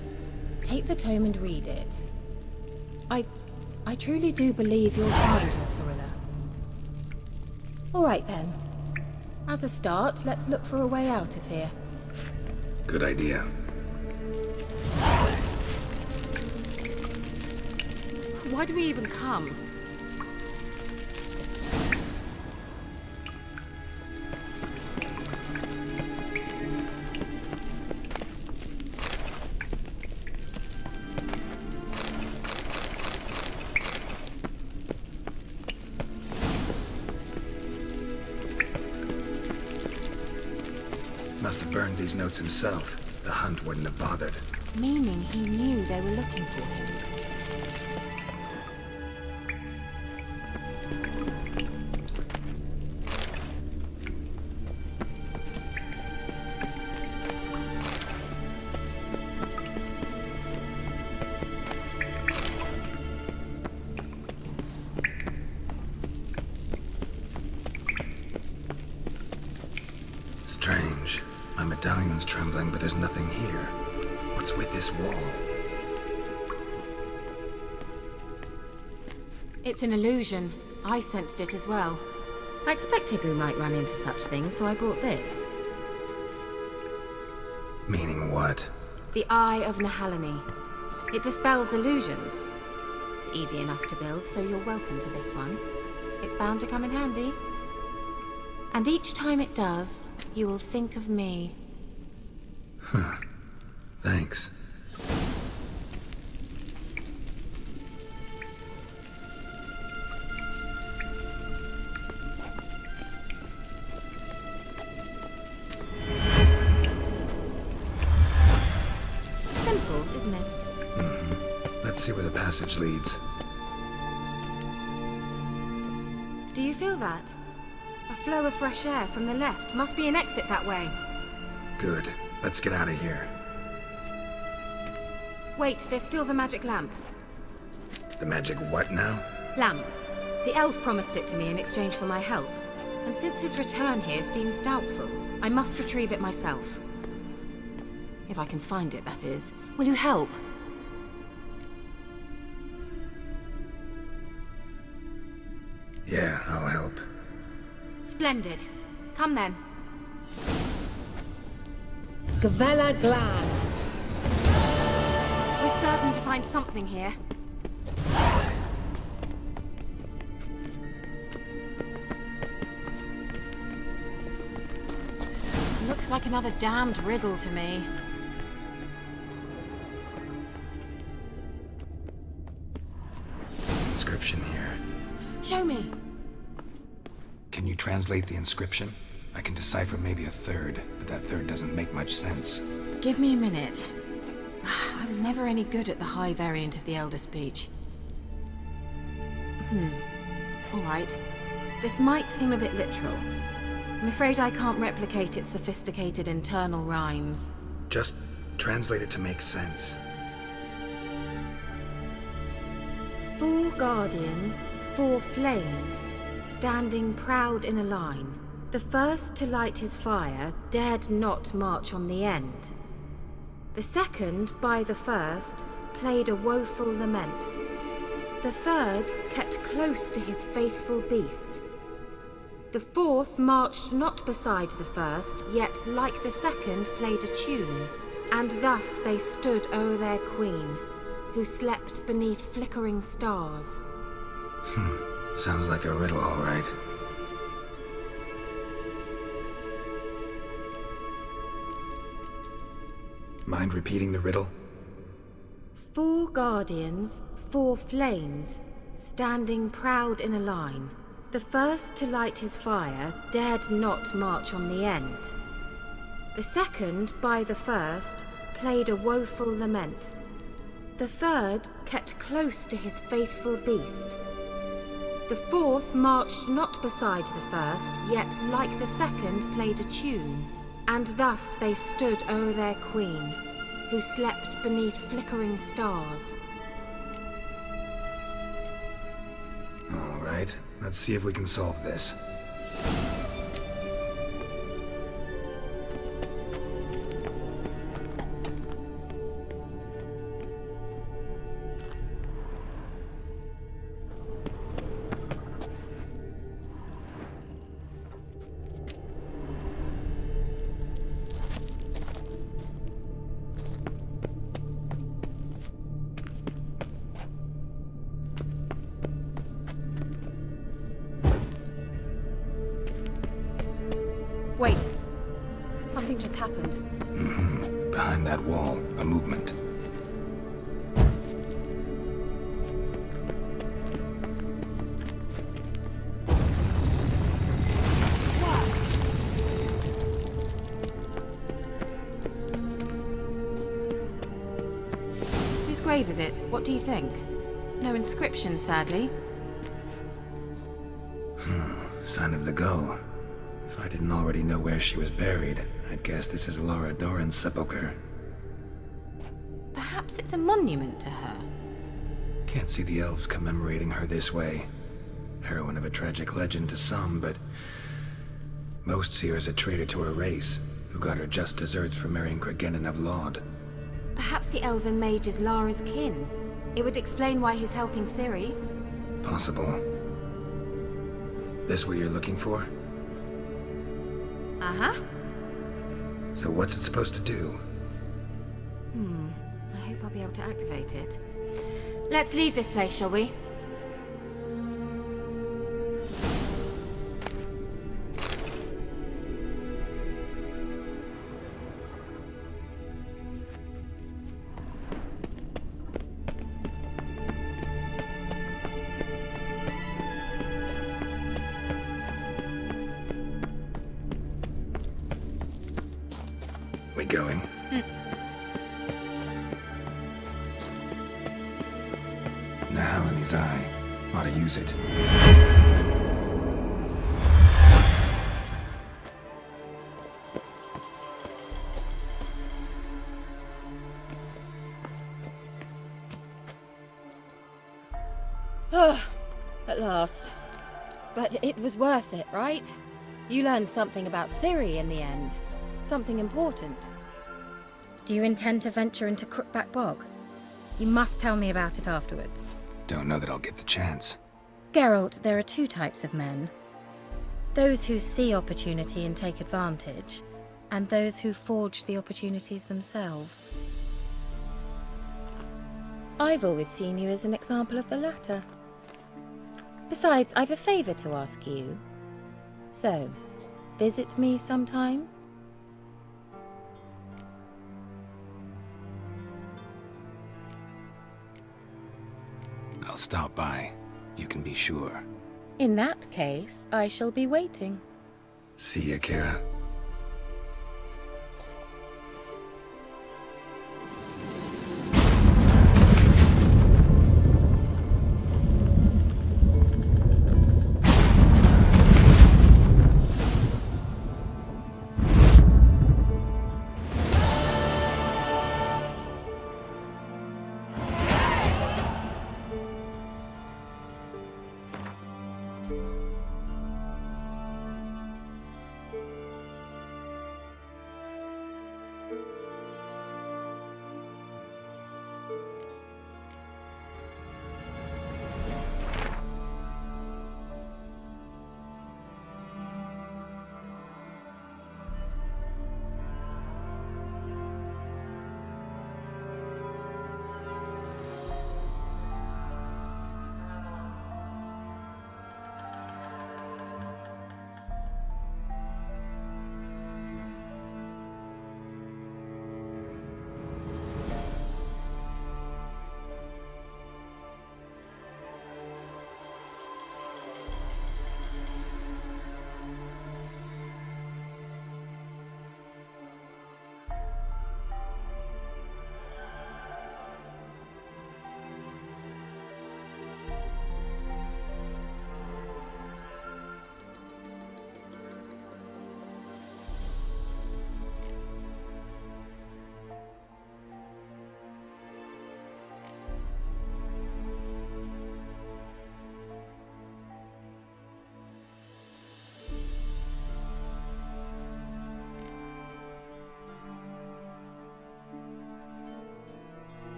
Take the tome and read it. I truly do believe you'll find your Cirilla. All right then. As a start, let's look for a way out of here. Good idea. Why do we even come? Must have burned these notes himself. The Hunt wouldn't have bothered. Meaning he knew they were looking for him. Strange. My medallion's trembling, but there's nothing here. What's with this wall? It's an illusion. I sensed it as well. I expected we might run into such things, so I brought this. Meaning what? The Eye of Nehaleni. It dispels illusions. It's easy enough to build, so you're welcome to this one. It's bound to come in handy. And each time it does, you will think of me. Huh. Thanks. Simple, isn't it? passage leads. Do you feel that? A flow of fresh air from the left. Must be an exit that way. Good. Let's get out of here. Wait, there's still the magic lamp. The magic what now? Lamp. The elf promised it to me in exchange for my help. And since his return here seems doubtful, I must retrieve it myself. If I can find it, that is. Will you help? Yeah, I'll help. Splendid. Come then. Gavella Glan. We're certain to find something here. Looks like another damned riddle to me. Inscription here. Show me. Can you translate the inscription? I can decipher maybe a third, but that third doesn't make much sense. Give me a minute. I was never any good at the high variant of the Elder Speech. Alright. This might seem a bit literal. I'm afraid I can't replicate its sophisticated internal rhymes. Just translate it to make sense. 4 guardians, 4 flames, standing proud in a line. The first to light his fire dared not march on the end. The second, by the first, played a woeful lament. The third kept close to his faithful beast. The fourth marched not beside the first, yet like the second played a tune. And thus they stood o'er their queen, who slept beneath flickering stars. Sounds like a riddle, all right. Mind repeating the riddle? 4 guardians, 4 flames, standing proud in a line. The first to light his fire dared not march on the end. The second, by the first, played a woeful lament. The third kept close to his faithful beast. The fourth marched not beside the first, yet like the second played a tune. And thus they stood o'er their queen, who slept beneath flickering stars. All right, let's see if we can solve this. Wait. Something just happened. Behind that wall, a movement. Whose grave is it? What do you think? No inscription, sadly. Sign of the gull. If I didn't already know where she was buried, I'd guess this is Laura Doran's sepulchre. Perhaps it's a monument to her. Can't see the elves commemorating her this way. Heroine of a tragic legend to some, but most see her as a traitor to her race, who got her just deserts for marrying Cregennan of Laud. Perhaps the elven mage is Lara's kin. It would explain why he's helping Ciri. Possible. This what you're looking for? Uh-huh. So what's it supposed to do? I hope I'll be able to activate it. Let's leave this place, shall we? We going? mind's eye. Ought to use it. At last. But it was worth it, right? You learned something about Ciri in the end. Something important. Do you intend to venture into Crookback Bog? You must tell me about it afterwards. Don't know that I'll get the chance. Geralt, there are two types of men. Those who see opportunity and take advantage, and those who forge the opportunities themselves. I've always seen you as an example of the latter. Besides, I've a favour to ask you. So, visit me sometime? I'll stop by. You can be sure. In that case, I shall be waiting. See ya, Kira.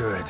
good.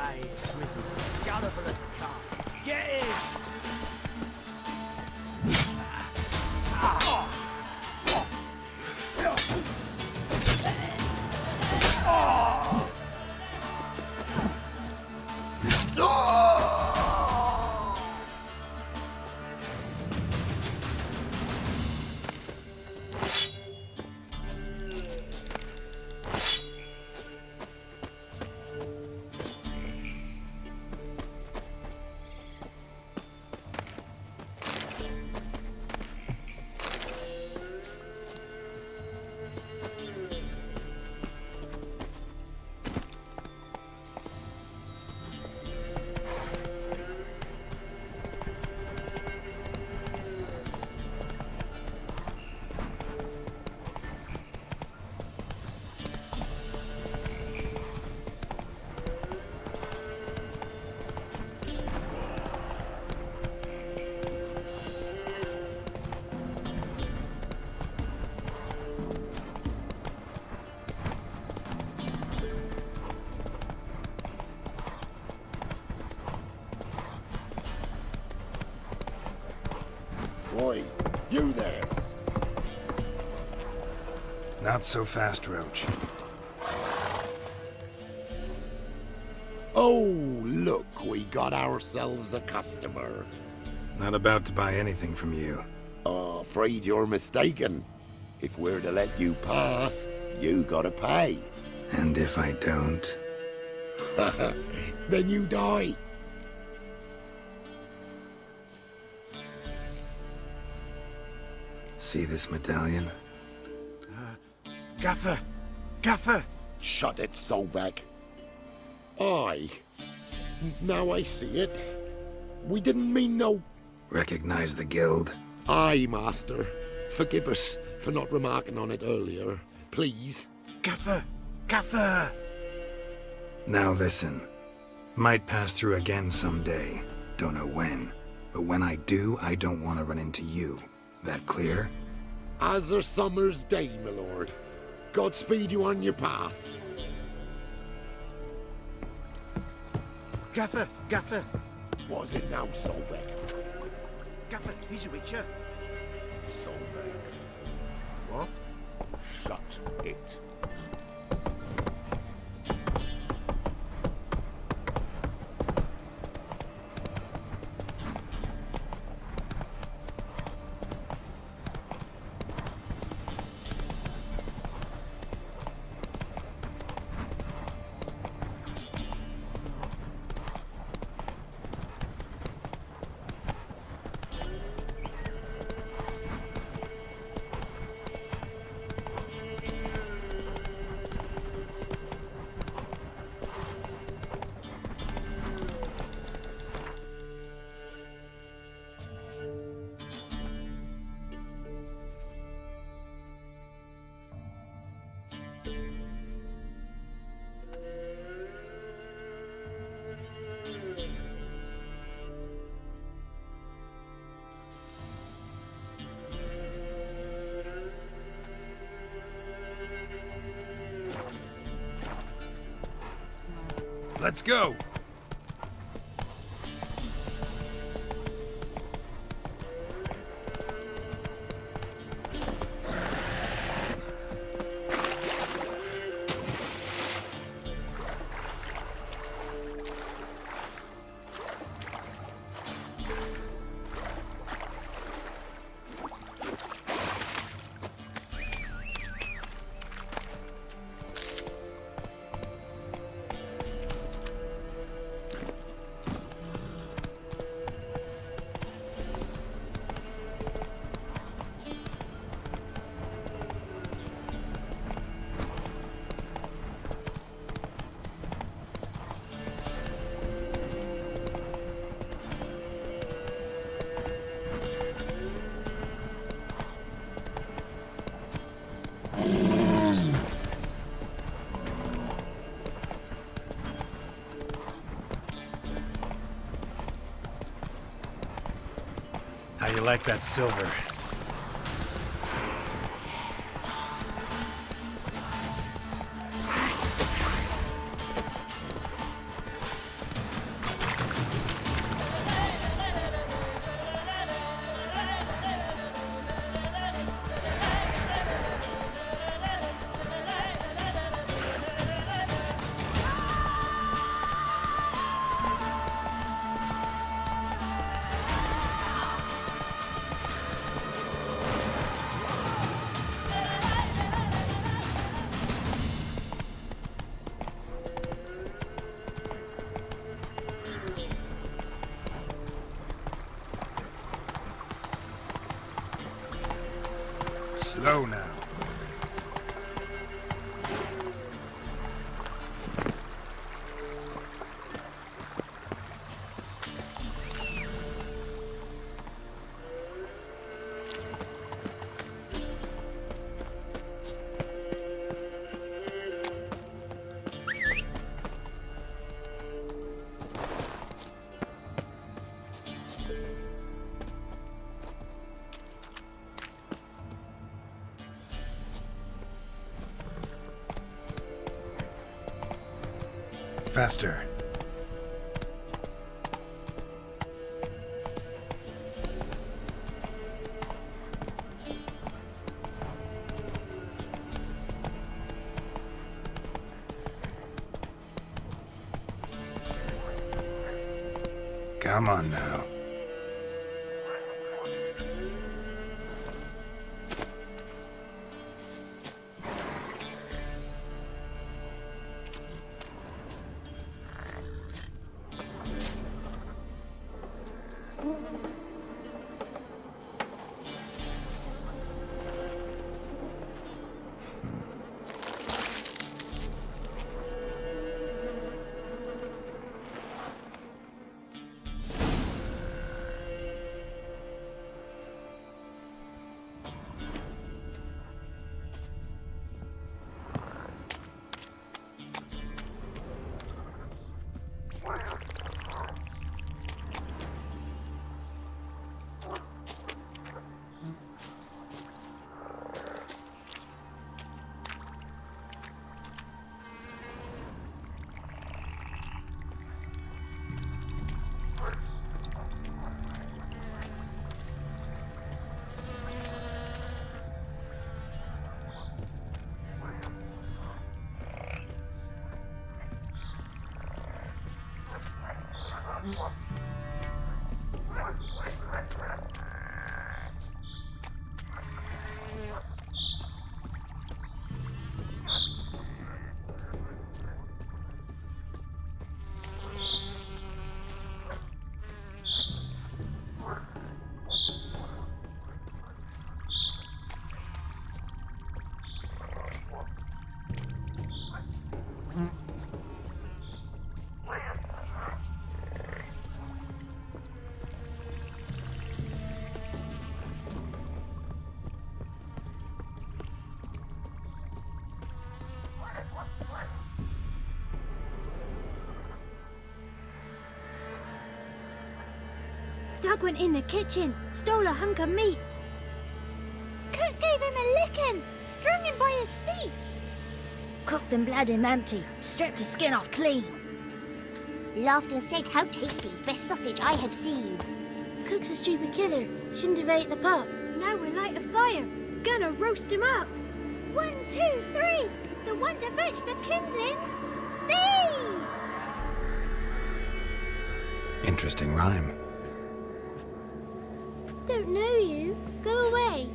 Aye, Swizzle. Galloping as a calf. Get in! Oi, you there. Not so fast, Roach. Oh, look, we got ourselves a customer. Not about to buy anything from you. Oh, afraid you're mistaken. If we're to let you pass, you gotta pay. And if I don't? Then you die. See this medallion? Gaffer! Gaffer! Shut it, Solbeck. Aye. Now I see it. We didn't mean no... Recognize the guild? Aye, Master. Forgive us for not remarking on it earlier. Please. Gaffer! Gaffer! Now listen. Might pass through again someday. Don't know when. But when I do, I don't want to run into you. That clear? As a summer's day, my lord. Godspeed you on your path. Gaffer! Gaffer! Was it now, Solbeck? Gaffer, he's a witcher. Solbeck. What? Shut it. Let's go! How you like that silver? Slow now. Faster. Come on now. Doug went in the kitchen, stole a hunk of meat. Cook gave him a licking, strung him by his feet. Cooked and bled him empty, stripped his skin off clean. Laughed and said, "How tasty, best sausage I have seen." Cook's a stupid killer, shouldn't have ate the pup. Now we'll light a fire, gonna roast him up. 1, 2, 3, the one to fetch the kindlings. Thee! Interesting rhyme. Don't know you. Go away.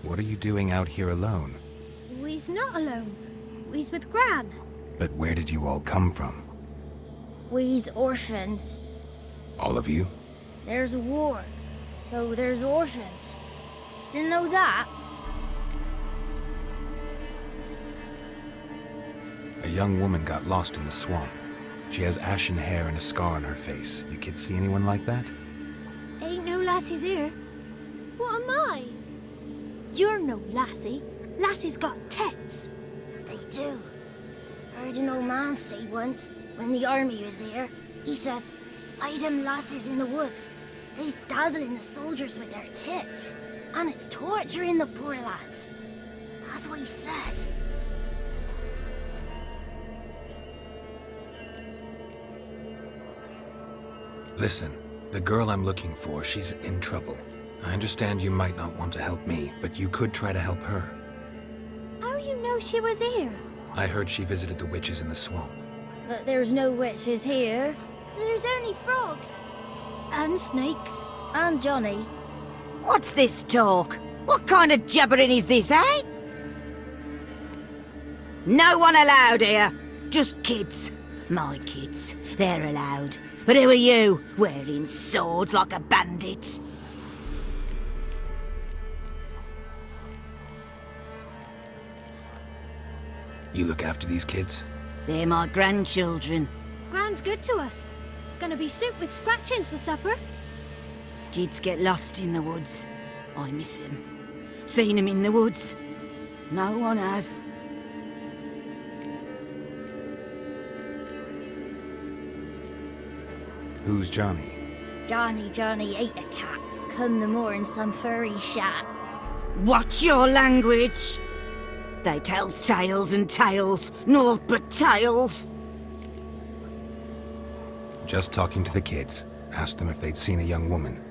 What are you doing out here alone? We's not alone. We's with Gran. But where did you all come from? We's orphans. All of you? There's a war, so there's orphans. Didn't know that? A young woman got lost in the swamp. She has ashen hair and a scar on her face. You kids see anyone like that? Ain't no lassies here. What am I? You're no lassie. Lassies got tits. They do. Heard an old man say once, when the army was here, he says, "Hide them lasses in the woods. They's dazzling the soldiers with their tits. And it's torturing the poor lads." That's what he said. Listen, the girl I'm looking for, she's in trouble. I understand you might not want to help me, but you could try to help her. How you know she was here? I heard she visited the witches in the swamp. But there's no witches here. There's only frogs. And snakes. And Johnny. What's this talk? What kind of jabbering is this, eh? No one allowed here. Just kids. My kids, they're allowed. But who are you, wearing swords like a bandit? You look after these kids? They're my grandchildren. Gran's good to us. Gonna be soup with scratchings for supper. Kids get lost in the woods. I miss them. Seen them in the woods? No one has. Who's Johnny? Johnny ate a cat. Come the moor in some furry shat. Watch your language! They tells tales and tales, naught but tales. Just talking to the kids. Asked them if they'd seen a young woman.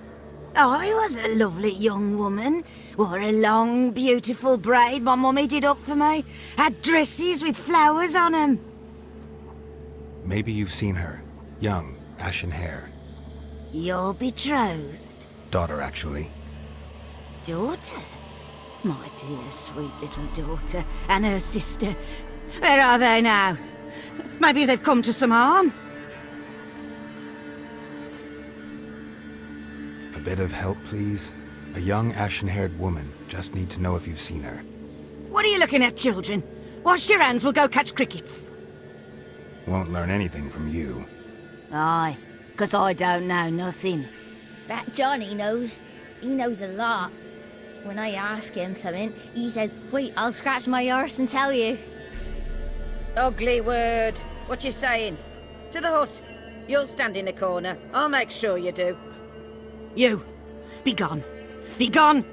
I was a lovely young woman. Wore a long, beautiful braid my mummy did up for me. Had dresses with flowers on 'em. Maybe you've seen her. Young, ashen hair. Your betrothed? Daughter, actually. Daughter? My dear, sweet little daughter and her sister. Where are they now? Maybe they've come to some harm? A bit of help, please? A young, ashen-haired woman. Just need to know if you've seen her. What are you looking at, children? Wash your hands, we'll go catch crickets. Won't learn anything from you. Aye, 'cause I don't know nothing. That Johnny knows. He knows a lot. When I ask him something, he says, wait, I'll scratch my arse and tell you. Ugly word. What you saying? To the hut. You'll stand in a corner. I'll make sure you do. You, be gone. Be gone!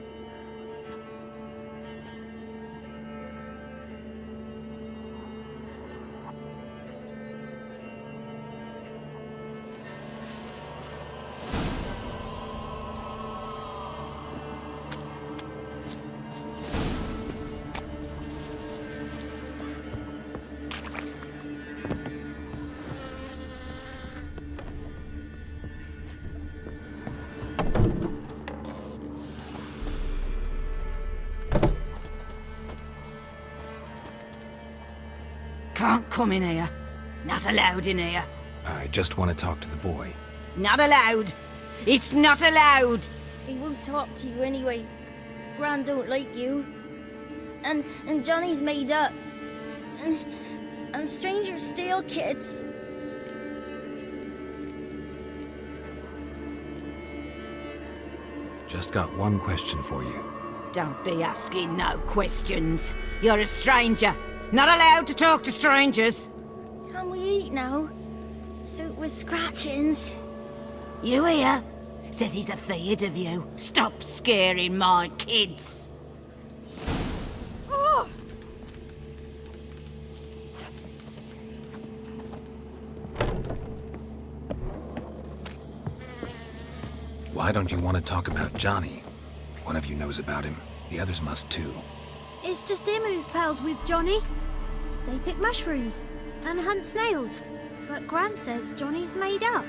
Can't come in here. Not allowed in here. I just want to talk to the boy. Not allowed. It's not allowed. He won't talk to you anyway. Gran don't like you. And Johnny's made up. And strangers steal kids. Just got one question for you. Don't be asking no questions. You're a stranger. Not allowed to talk to strangers. Can we eat now? Soup with scratchings. You hear? Says he's afeard of you. Stop scaring my kids. Oh! Why don't you want to talk about Johnny? One of you knows about him. The others must too. It's just him who's pals with Johnny. They pick mushrooms and hunt snails. But Gran says Johnny's made up.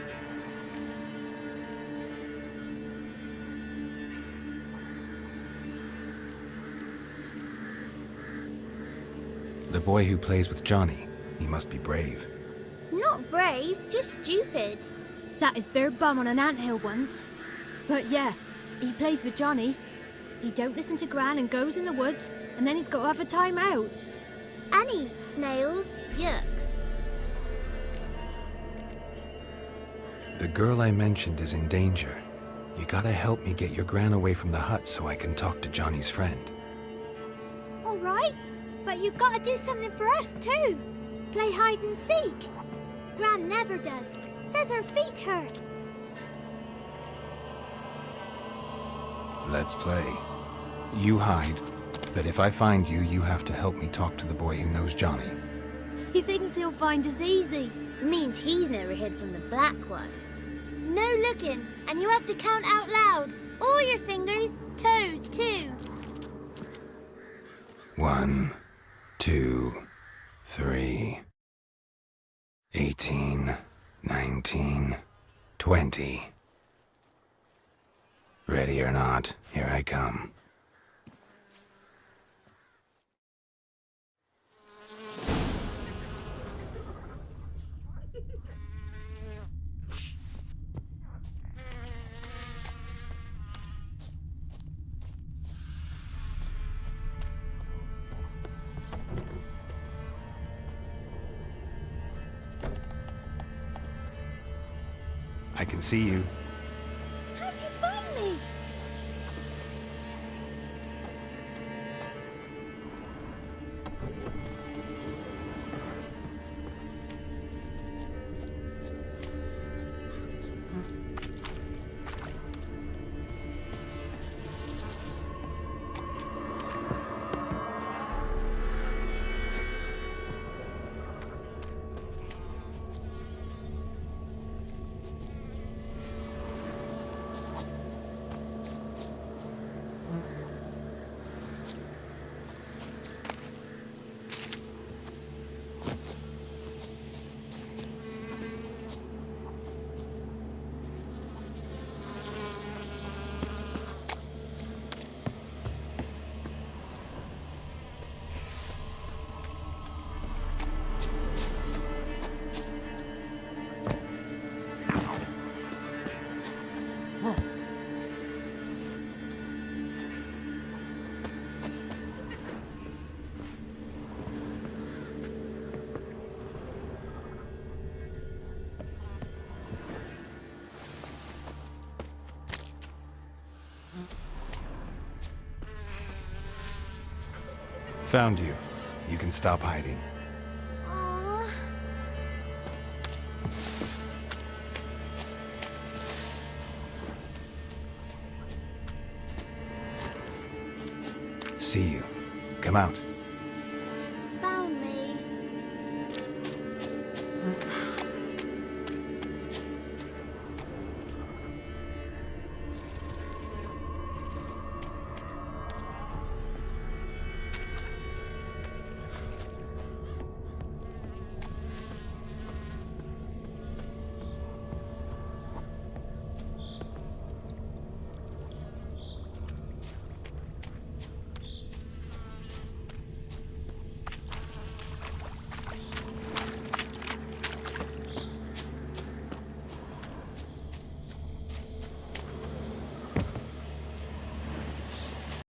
The boy who plays with Johnny, he must be brave. Not brave, just stupid. Sat his bare bum on an anthill once. But yeah, he plays with Johnny. He don't listen to Gran and goes in the woods, and then he's got to have a time out. And he eats snails. Yuck. The girl I mentioned is in danger. You gotta help me get your Gran away from the hut so I can talk to Johnny's friend. All right, but you've got to do something for us too. Play hide and seek. Gran never does. Says her feet hurt. Let's play. You hide, but if I find you, you have to help me talk to the boy who knows Johnny. He thinks he'll find us easy. Means he's never hid from the black ones. No looking, and you have to count out loud. All your fingers, toes too. 1, 2, 3, 18, 19, 20. Ready or not, here I come. I can see you. How'd you find me? Found you. You can stop hiding. Aww. See you. Come out.